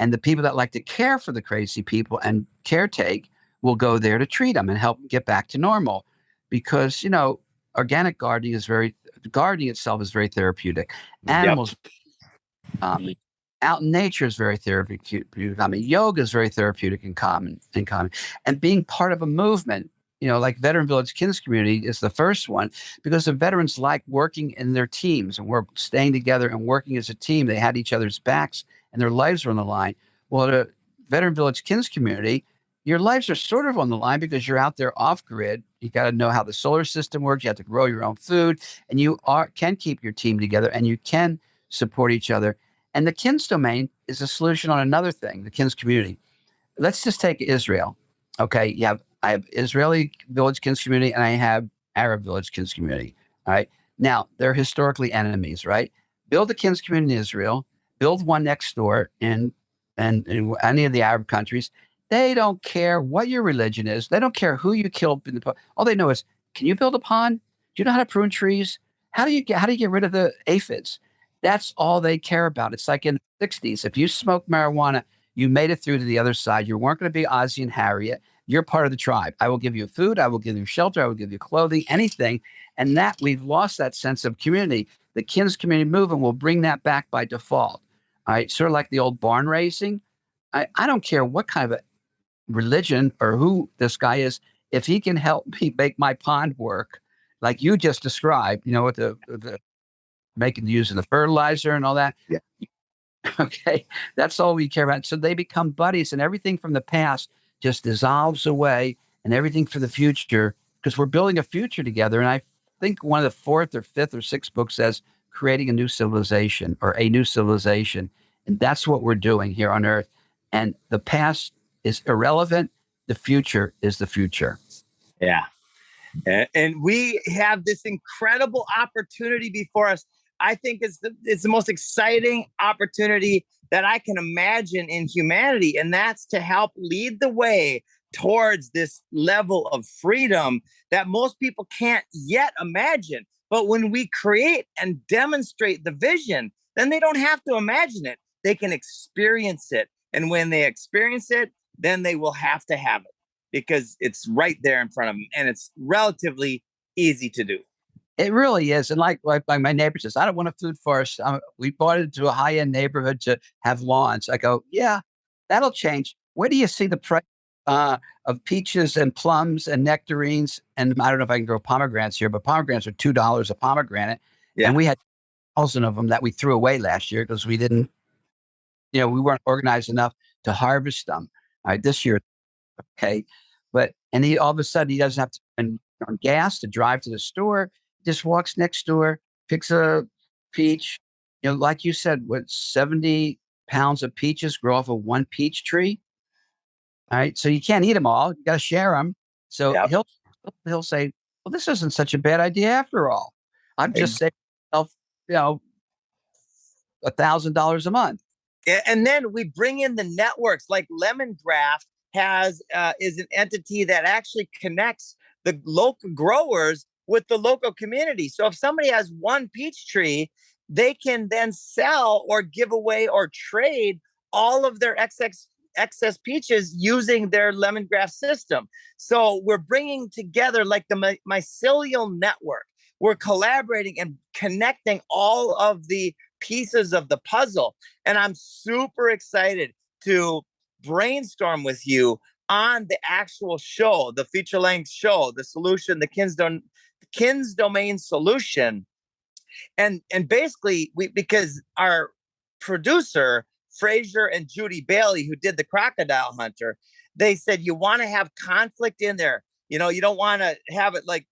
And the people that like to care for the crazy people and caretake will go there to treat them and help them get back to normal. Because, organic gardening itself is very therapeutic. Animals, out in nature is very therapeutic. I mean, yoga is very therapeutic in common. And being part of a movement, like Veteran Village Kins Community is the first one because the veterans like working in their teams and we're staying together and working as a team. They had each other's backs and their lives were on the line. Well, the Veteran Village Kins Community, your lives are sort of on the line because you're out there off grid. You got to know how the solar system works. You have to grow your own food and you can keep your team together and you can support each other. And the Kins domain is a solution on another thing, the Kins community. Let's just take Israel. Okay. I have Israeli Village Kins community and I have Arab Village Kins community. All right. Now, they're historically enemies, right? Build a Kins community in Israel, build one next door in any of the Arab countries. They don't care what your religion is. They don't care who you killed. All they know is, can you build a pond? Do you know how to prune trees? How do you get rid of the aphids? That's all they care about. It's like in the 60s. If you smoked marijuana, you made it through to the other side. You weren't going to be Ozzie and Harriet. You're part of the tribe. I will give you food. I will give you shelter. I will give you clothing, anything. And that we've lost that sense of community. The Kins community movement will bring that back by default. All right. Sort of like the old barn raising. I don't care what kind of a religion or who this guy is. If he can help me make my pond work, like you just described, with the using the fertilizer and all that. Yeah. Okay. That's all we care about. So they become buddies and everything from the past just dissolves away and everything for the future because we're building a future together. And I think one of the fourth or fifth or sixth books says creating a new civilization or a new civilization. And that's what we're doing here on Earth. And the past is irrelevant. The future is the future. Yeah. And we have this incredible opportunity before us. I think it's the most exciting opportunity that I can imagine in humanity. And that's to help lead the way towards this level of freedom that most people can't yet imagine. But when we create and demonstrate the vision, then they don't have to imagine it. They can experience it. And when they experience it, then they will have to have it because it's right there in front of them. And it's relatively easy to do. It really is. And like my neighbor says, I don't want a food forest. We bought it into a high-end neighborhood to have lawns. I go, yeah, that'll change. Where do you see the price of peaches and plums and nectarines? And I don't know if I can grow pomegranates here, but pomegranates are $2 a pomegranate. Yeah. And we had 1,000 of them that we threw away last year because we didn't, we weren't organized enough to harvest them. All right, this year, okay. But, and all of a sudden he doesn't have to spend on gas to drive to the store. Just walks next door, picks a peach. Like you said, 70 pounds of peaches grow off of one peach tree. All right. So you can't eat them all. You got to share them. So he'll say, well, this isn't such a bad idea after all. I'm just saving myself, $1,000 a month. And then we bring in the networks like Lemongraft is an entity that actually connects the local growers with the local community. So if somebody has one peach tree, they can then sell or give away or trade all of their excess peaches using their lemongrass system. So we're bringing together like the mycelial network. We're collaborating and connecting all of the pieces of the puzzle. And I'm super excited to brainstorm with you on the actual show, the feature-length show, the solution, the Kins domain solution. And basically, because our producer, Fraser and Judy Bailey, who did the Crocodile Hunter, they said you want to have conflict in there. You don't want to have it like,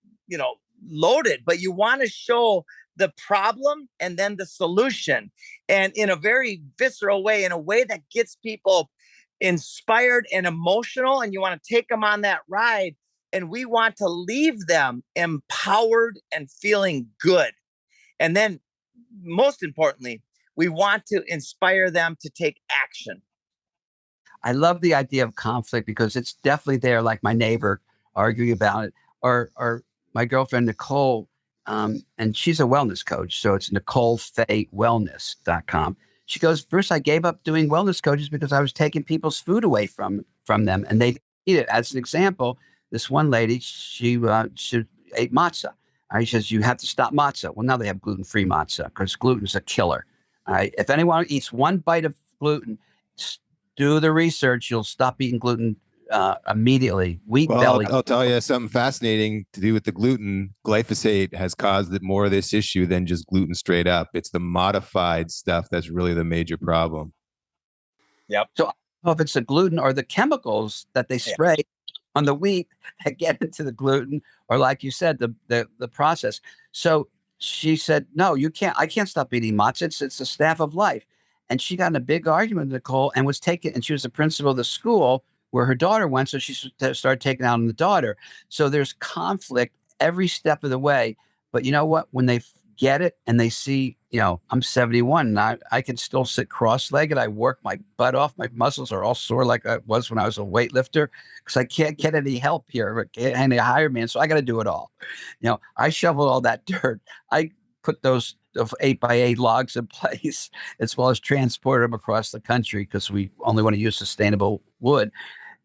loaded, but you want to show the problem and then the solution, and in a very visceral way, in a way that gets people inspired and emotional, and you want to take them on that ride, and we want to leave them empowered and feeling good. And then most importantly, we want to inspire them to take action. I love the idea of conflict because it's definitely there, like my neighbor arguing about it, or my girlfriend, Nicole, and she's a wellness coach. So it's NicoleFayWellness.com. She goes, Bruce, I gave up doing wellness coaches because I was taking people's food away from them and they didn't eat it. As an example, this one lady, she ate matzah. She says, you have to stop matzah. Well, now they have gluten-free matzah because gluten is a killer. If anyone eats one bite of gluten, do the research. You'll stop eating gluten immediately. Wheat belly. I'll tell you something fascinating to do with the gluten. Glyphosate has caused more of this issue than just gluten straight up. It's the modified stuff that's really the major problem. Yep. So I don't know if it's the gluten or the chemicals that they spray on the wheat that get into the gluten, or like you said, the process. So she said, no, you can't. I can't stop eating matzah. It's the staff of life. And she got in a big argument with Nicole and she was the principal of the school where her daughter went. So she started taking out on the daughter. So there's conflict every step of the way. But you know what? When they get it and they see, I'm 71 and I can still sit cross-legged. I work my butt off. My muscles are all sore like I was when I was a weightlifter because I can't get any help here and they hire me. And so I got to do it all. I shoveled all that dirt. I put those 8x8 logs in place, as well as transport them across the country because we only want to use sustainable wood.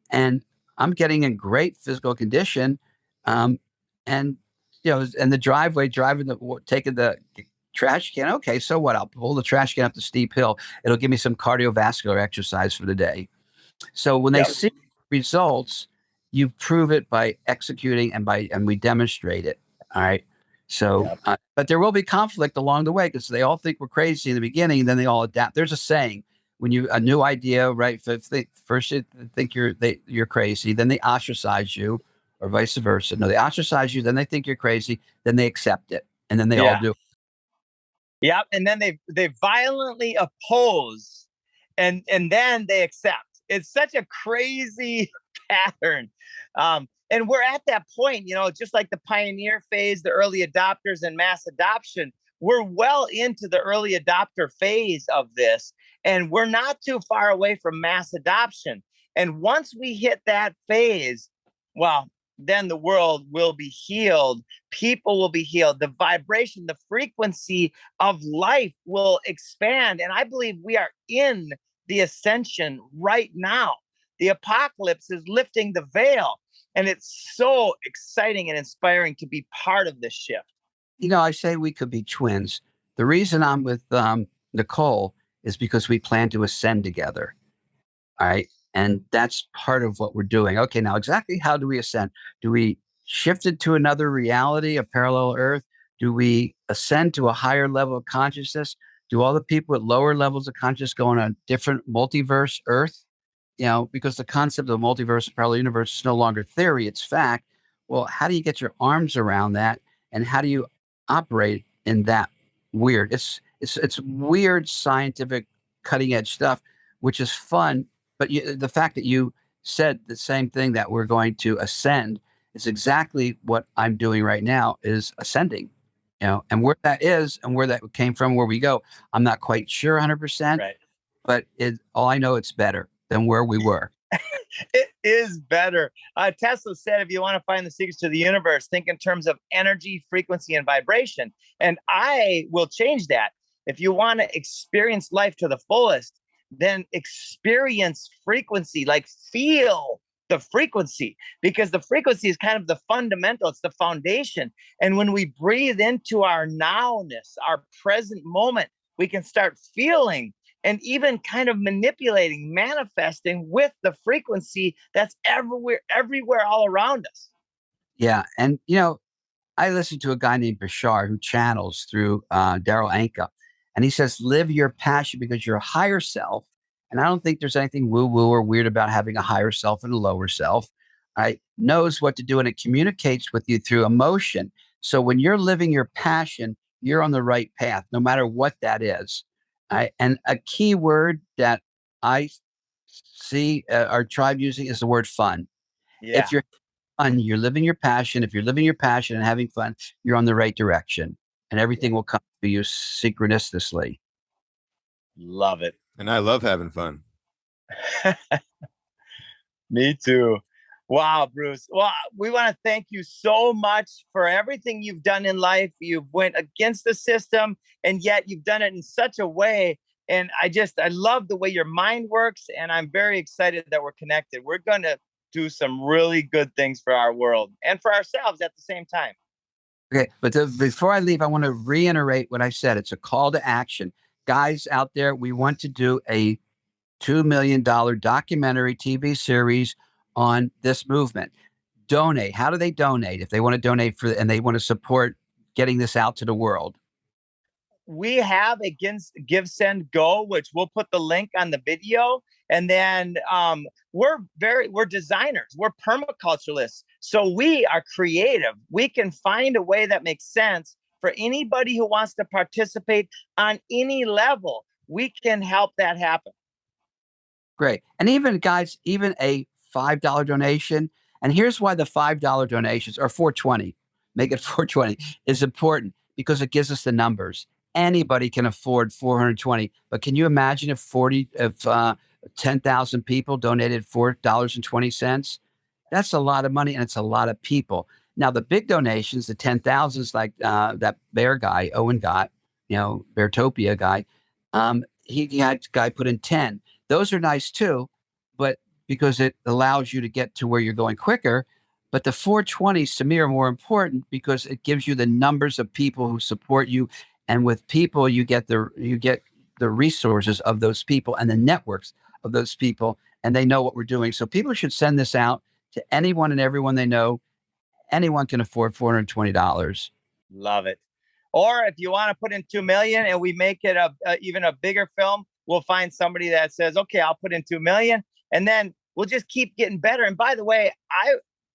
And I'm getting in great physical condition. And the driveway, taking the trash can. Okay, so what? I'll pull the trash can up the steep hill. It'll give me some cardiovascular exercise for the day. So when they see results, you prove it by executing and we demonstrate it. All right. So, but there will be conflict along the way because they all think we're crazy in the beginning, and then they all adapt. There's a saying: when a new idea, right? First you think you're crazy, then they ostracize you, or vice versa. No, they ostracize you, then they think you're crazy, then they accept it, and then they all do. Yep, and then they violently oppose, and then they accept. It's such a crazy pattern. And we're at that point, just like the pioneer phase, the early adopters and mass adoption, we're well into the early adopter phase of this, and we're not too far away from mass adoption. And once we hit that phase, well, then the world will be healed. People will be healed. The vibration, the frequency of life will expand. And I believe we are in the ascension right now. The apocalypse is lifting the veil. And it's so exciting and inspiring to be part of this shift. I say we could be twins. The reason I'm with Nicole is because we plan to ascend together. All right. And that's part of what we're doing. Okay, now exactly how do we ascend? Do we shift it to another reality, a parallel Earth? Do we ascend to a higher level of consciousness? Do all the people at lower levels of consciousness go on a different multiverse Earth? Because the concept of multiverse and parallel universe is no longer theory, it's fact. Well, how do you get your arms around that? And how do you operate in that weird? It's weird scientific cutting edge stuff, which is fun. But the fact that you said the same thing, that we're going to ascend, is exactly what I'm doing right now, is ascending. And where that is and where that came from, where we go, I'm not quite sure 100%. Right. But all I know, it's better than where we were. It is better. Tesla said, if you want to find the secrets to the universe, think in terms of energy, frequency, and vibration. And I will change that. If you want to experience life to the fullest, then experience frequency, like feel the frequency, because the frequency is kind of the fundamental, it's the foundation. And when we breathe into our nowness, our present moment, we can start feeling and even kind of manipulating, manifesting with the frequency that's everywhere all around us. Yeah. And, I listened to a guy named Bashar who channels through Daryl Anka. And he says, live your passion because your higher self. And I don't think there's anything woo woo or weird about having a higher self and a lower self. Right? Knows what to do and it communicates with you through emotion. So when you're living your passion, you're on the right path, no matter what that is. Right? And a key word that I see our tribe using is the word fun. Yeah. If you're fun, you're living your passion. If you're living your passion and having fun, you're on the right direction and everything will come to you synchronistically. Love it. And I love having fun. Me too. Wow, Bruce. Well, we want to thank you so much for everything you've done in life. You've went against the system, and yet you've done it in such a way. And I love the way your mind works. And I'm very excited that we're connected. We're going to do some really good things for our world and for ourselves at the same time. Okay. But before I leave, I want to reiterate what I said. It's a call to action. Guys out there, we want to do a $2 million documentary TV series on this movement. Donate. How do they donate? If they want to donate and they want to support getting this out to the world. We have a Give, Send, Go, which we'll put the link on the video. And then we're designers, we're permaculturalists. So we are creative. We can find a way that makes sense for anybody who wants to participate on any level. We can help that happen. Great. And even guys, even a $5 donation. And here's why the $5 donations or 420, make it 420 is important because it gives us the numbers. Anybody can afford 420, but can you imagine if 10,000 people donated $4.20? That's a lot of money and it's a lot of people. Now the big donations, the 10,000s, like that Bear guy, Owen got, Beartopia guy, he had a guy put in 10. Those are nice too, but because it allows you to get to where you're going quicker. But the 420s to me are more important because it gives you the numbers of people who support you. And with people, you get the resources of those people and the networks of those people, and they know what we're doing. So people should send this out to anyone and everyone they know. Anyone can afford $420. Love it. Or if you want to put in 2 million and we make it even a bigger film, we'll find somebody that says, okay, I'll put in 2 million. And then we'll just keep getting better. And by the way,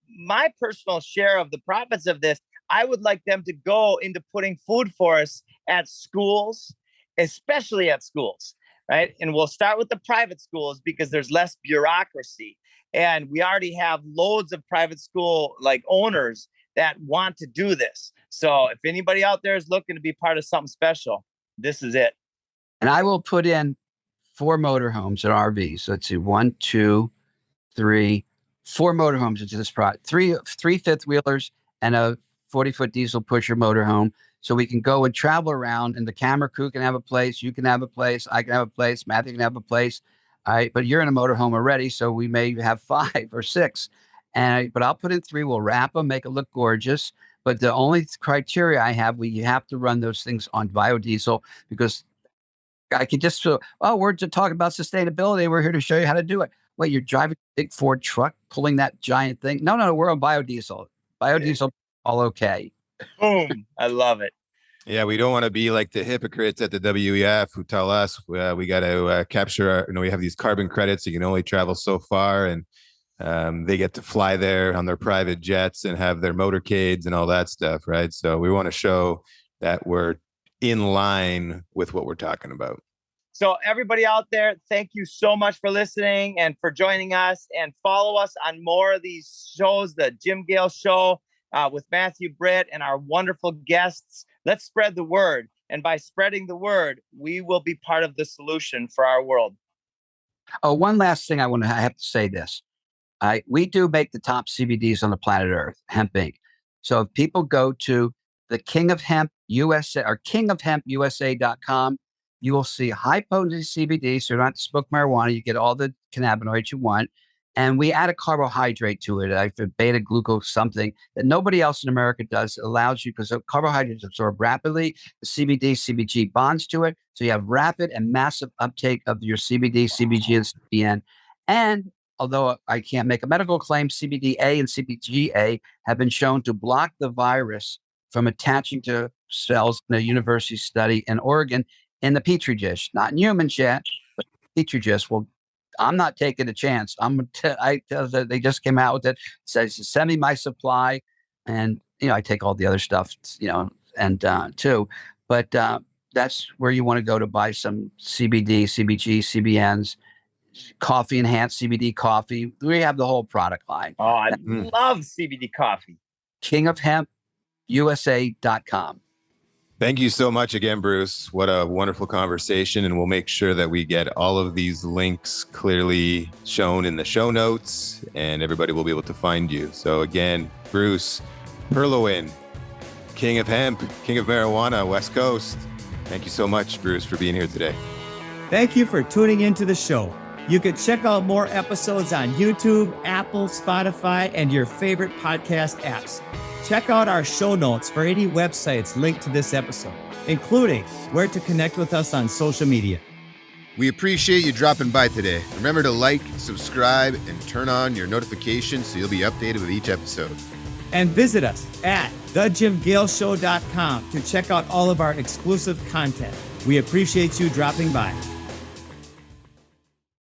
my personal share of the profits of this, I would like them to go into putting food for us at schools, especially at schools, right? And we'll start with the private schools because there's less bureaucracy. And we already have loads of private school like owners that want to do this. So if anybody out there is looking to be part of something special, this is it. And I will put in 4 motorhomes and RVs. So let's see, 1, 2, 3, 4 motorhomes into this project. Three fifth wheelers and a 40-foot diesel pusher motorhome. So we can go and travel around, and the camera crew can have a place. You can have a place. I can have a place. Matthew can have a place. All right, but you're in a motorhome already, so we may have 5 or 6. But I'll put in 3. We'll wrap them, make it look gorgeous. But the only criteria I have, you have to run those things on biodiesel because I could just feel, we're to talk about sustainability. We're here to show you how to do it. Wait, you're driving a big Ford truck, pulling that giant thing? No, we're on biodiesel. Biodiesel, all okay. Boom. I love it. Yeah, we don't want to be like the hypocrites at the WEF who tell us we got to capture we have these carbon credits. You can only travel so far, and they get to fly there on their private jets and have their motorcades and all that stuff, right? So we want to show that we're in line with what we're talking about. So everybody out there, thank you so much for listening and for joining us, and follow us on more of these shows, the Jim Gale Show with Matthew, Britt, and our wonderful guests. Let's spread the word. And by spreading the word, we will be part of the solution for our world. Oh, one last thing I have to say this. We do make the top CBDs on the planet Earth, Hemp Inc. So if people go to the King of Hemp USA or kingofhempusa.com, you will see high potency CBD. So you don't have to smoke marijuana. You get all the cannabinoids you want. And we add a carbohydrate to it, like beta glucose, something that nobody else in America does. It allows you, because carbohydrates absorb rapidly. The CBD, CBG bonds to it. So you have rapid and massive uptake of your CBD, CBG, and CBN. And although I can't make a medical claim, CBDA and CBGA have been shown to block the virus from attaching to cells in a university study in Oregon in the Petri dish, not in humans yet, but Petri dish. Well, I'm not taking a chance. They just came out with it. Says send me my supply, and I take all the other stuff, and too. But that's where you want to go to buy some CBD, CBG, CBNs, coffee enhanced CBD coffee. We have the whole product line. Oh, I love CBD coffee. kingofhempusa.com. Thank you so much again, Bruce. What a wonderful conversation. And we'll make sure that we get all of these links clearly shown in the show notes, and everybody will be able to find you. So again, Bruce Perlowin, King of Hemp, King of Marijuana, West Coast. Thank you so much, Bruce, for being here today. Thank you for tuning into the show. You can check out more episodes on YouTube, Apple, Spotify, and your favorite podcast apps. Check out our show notes for any websites linked to this episode, including where to connect with us on social media. We appreciate you dropping by today. Remember to like, subscribe, and turn on your notifications so you'll be updated with each episode. And visit us at thejimgaleshow.com to check out all of our exclusive content. We appreciate you dropping by.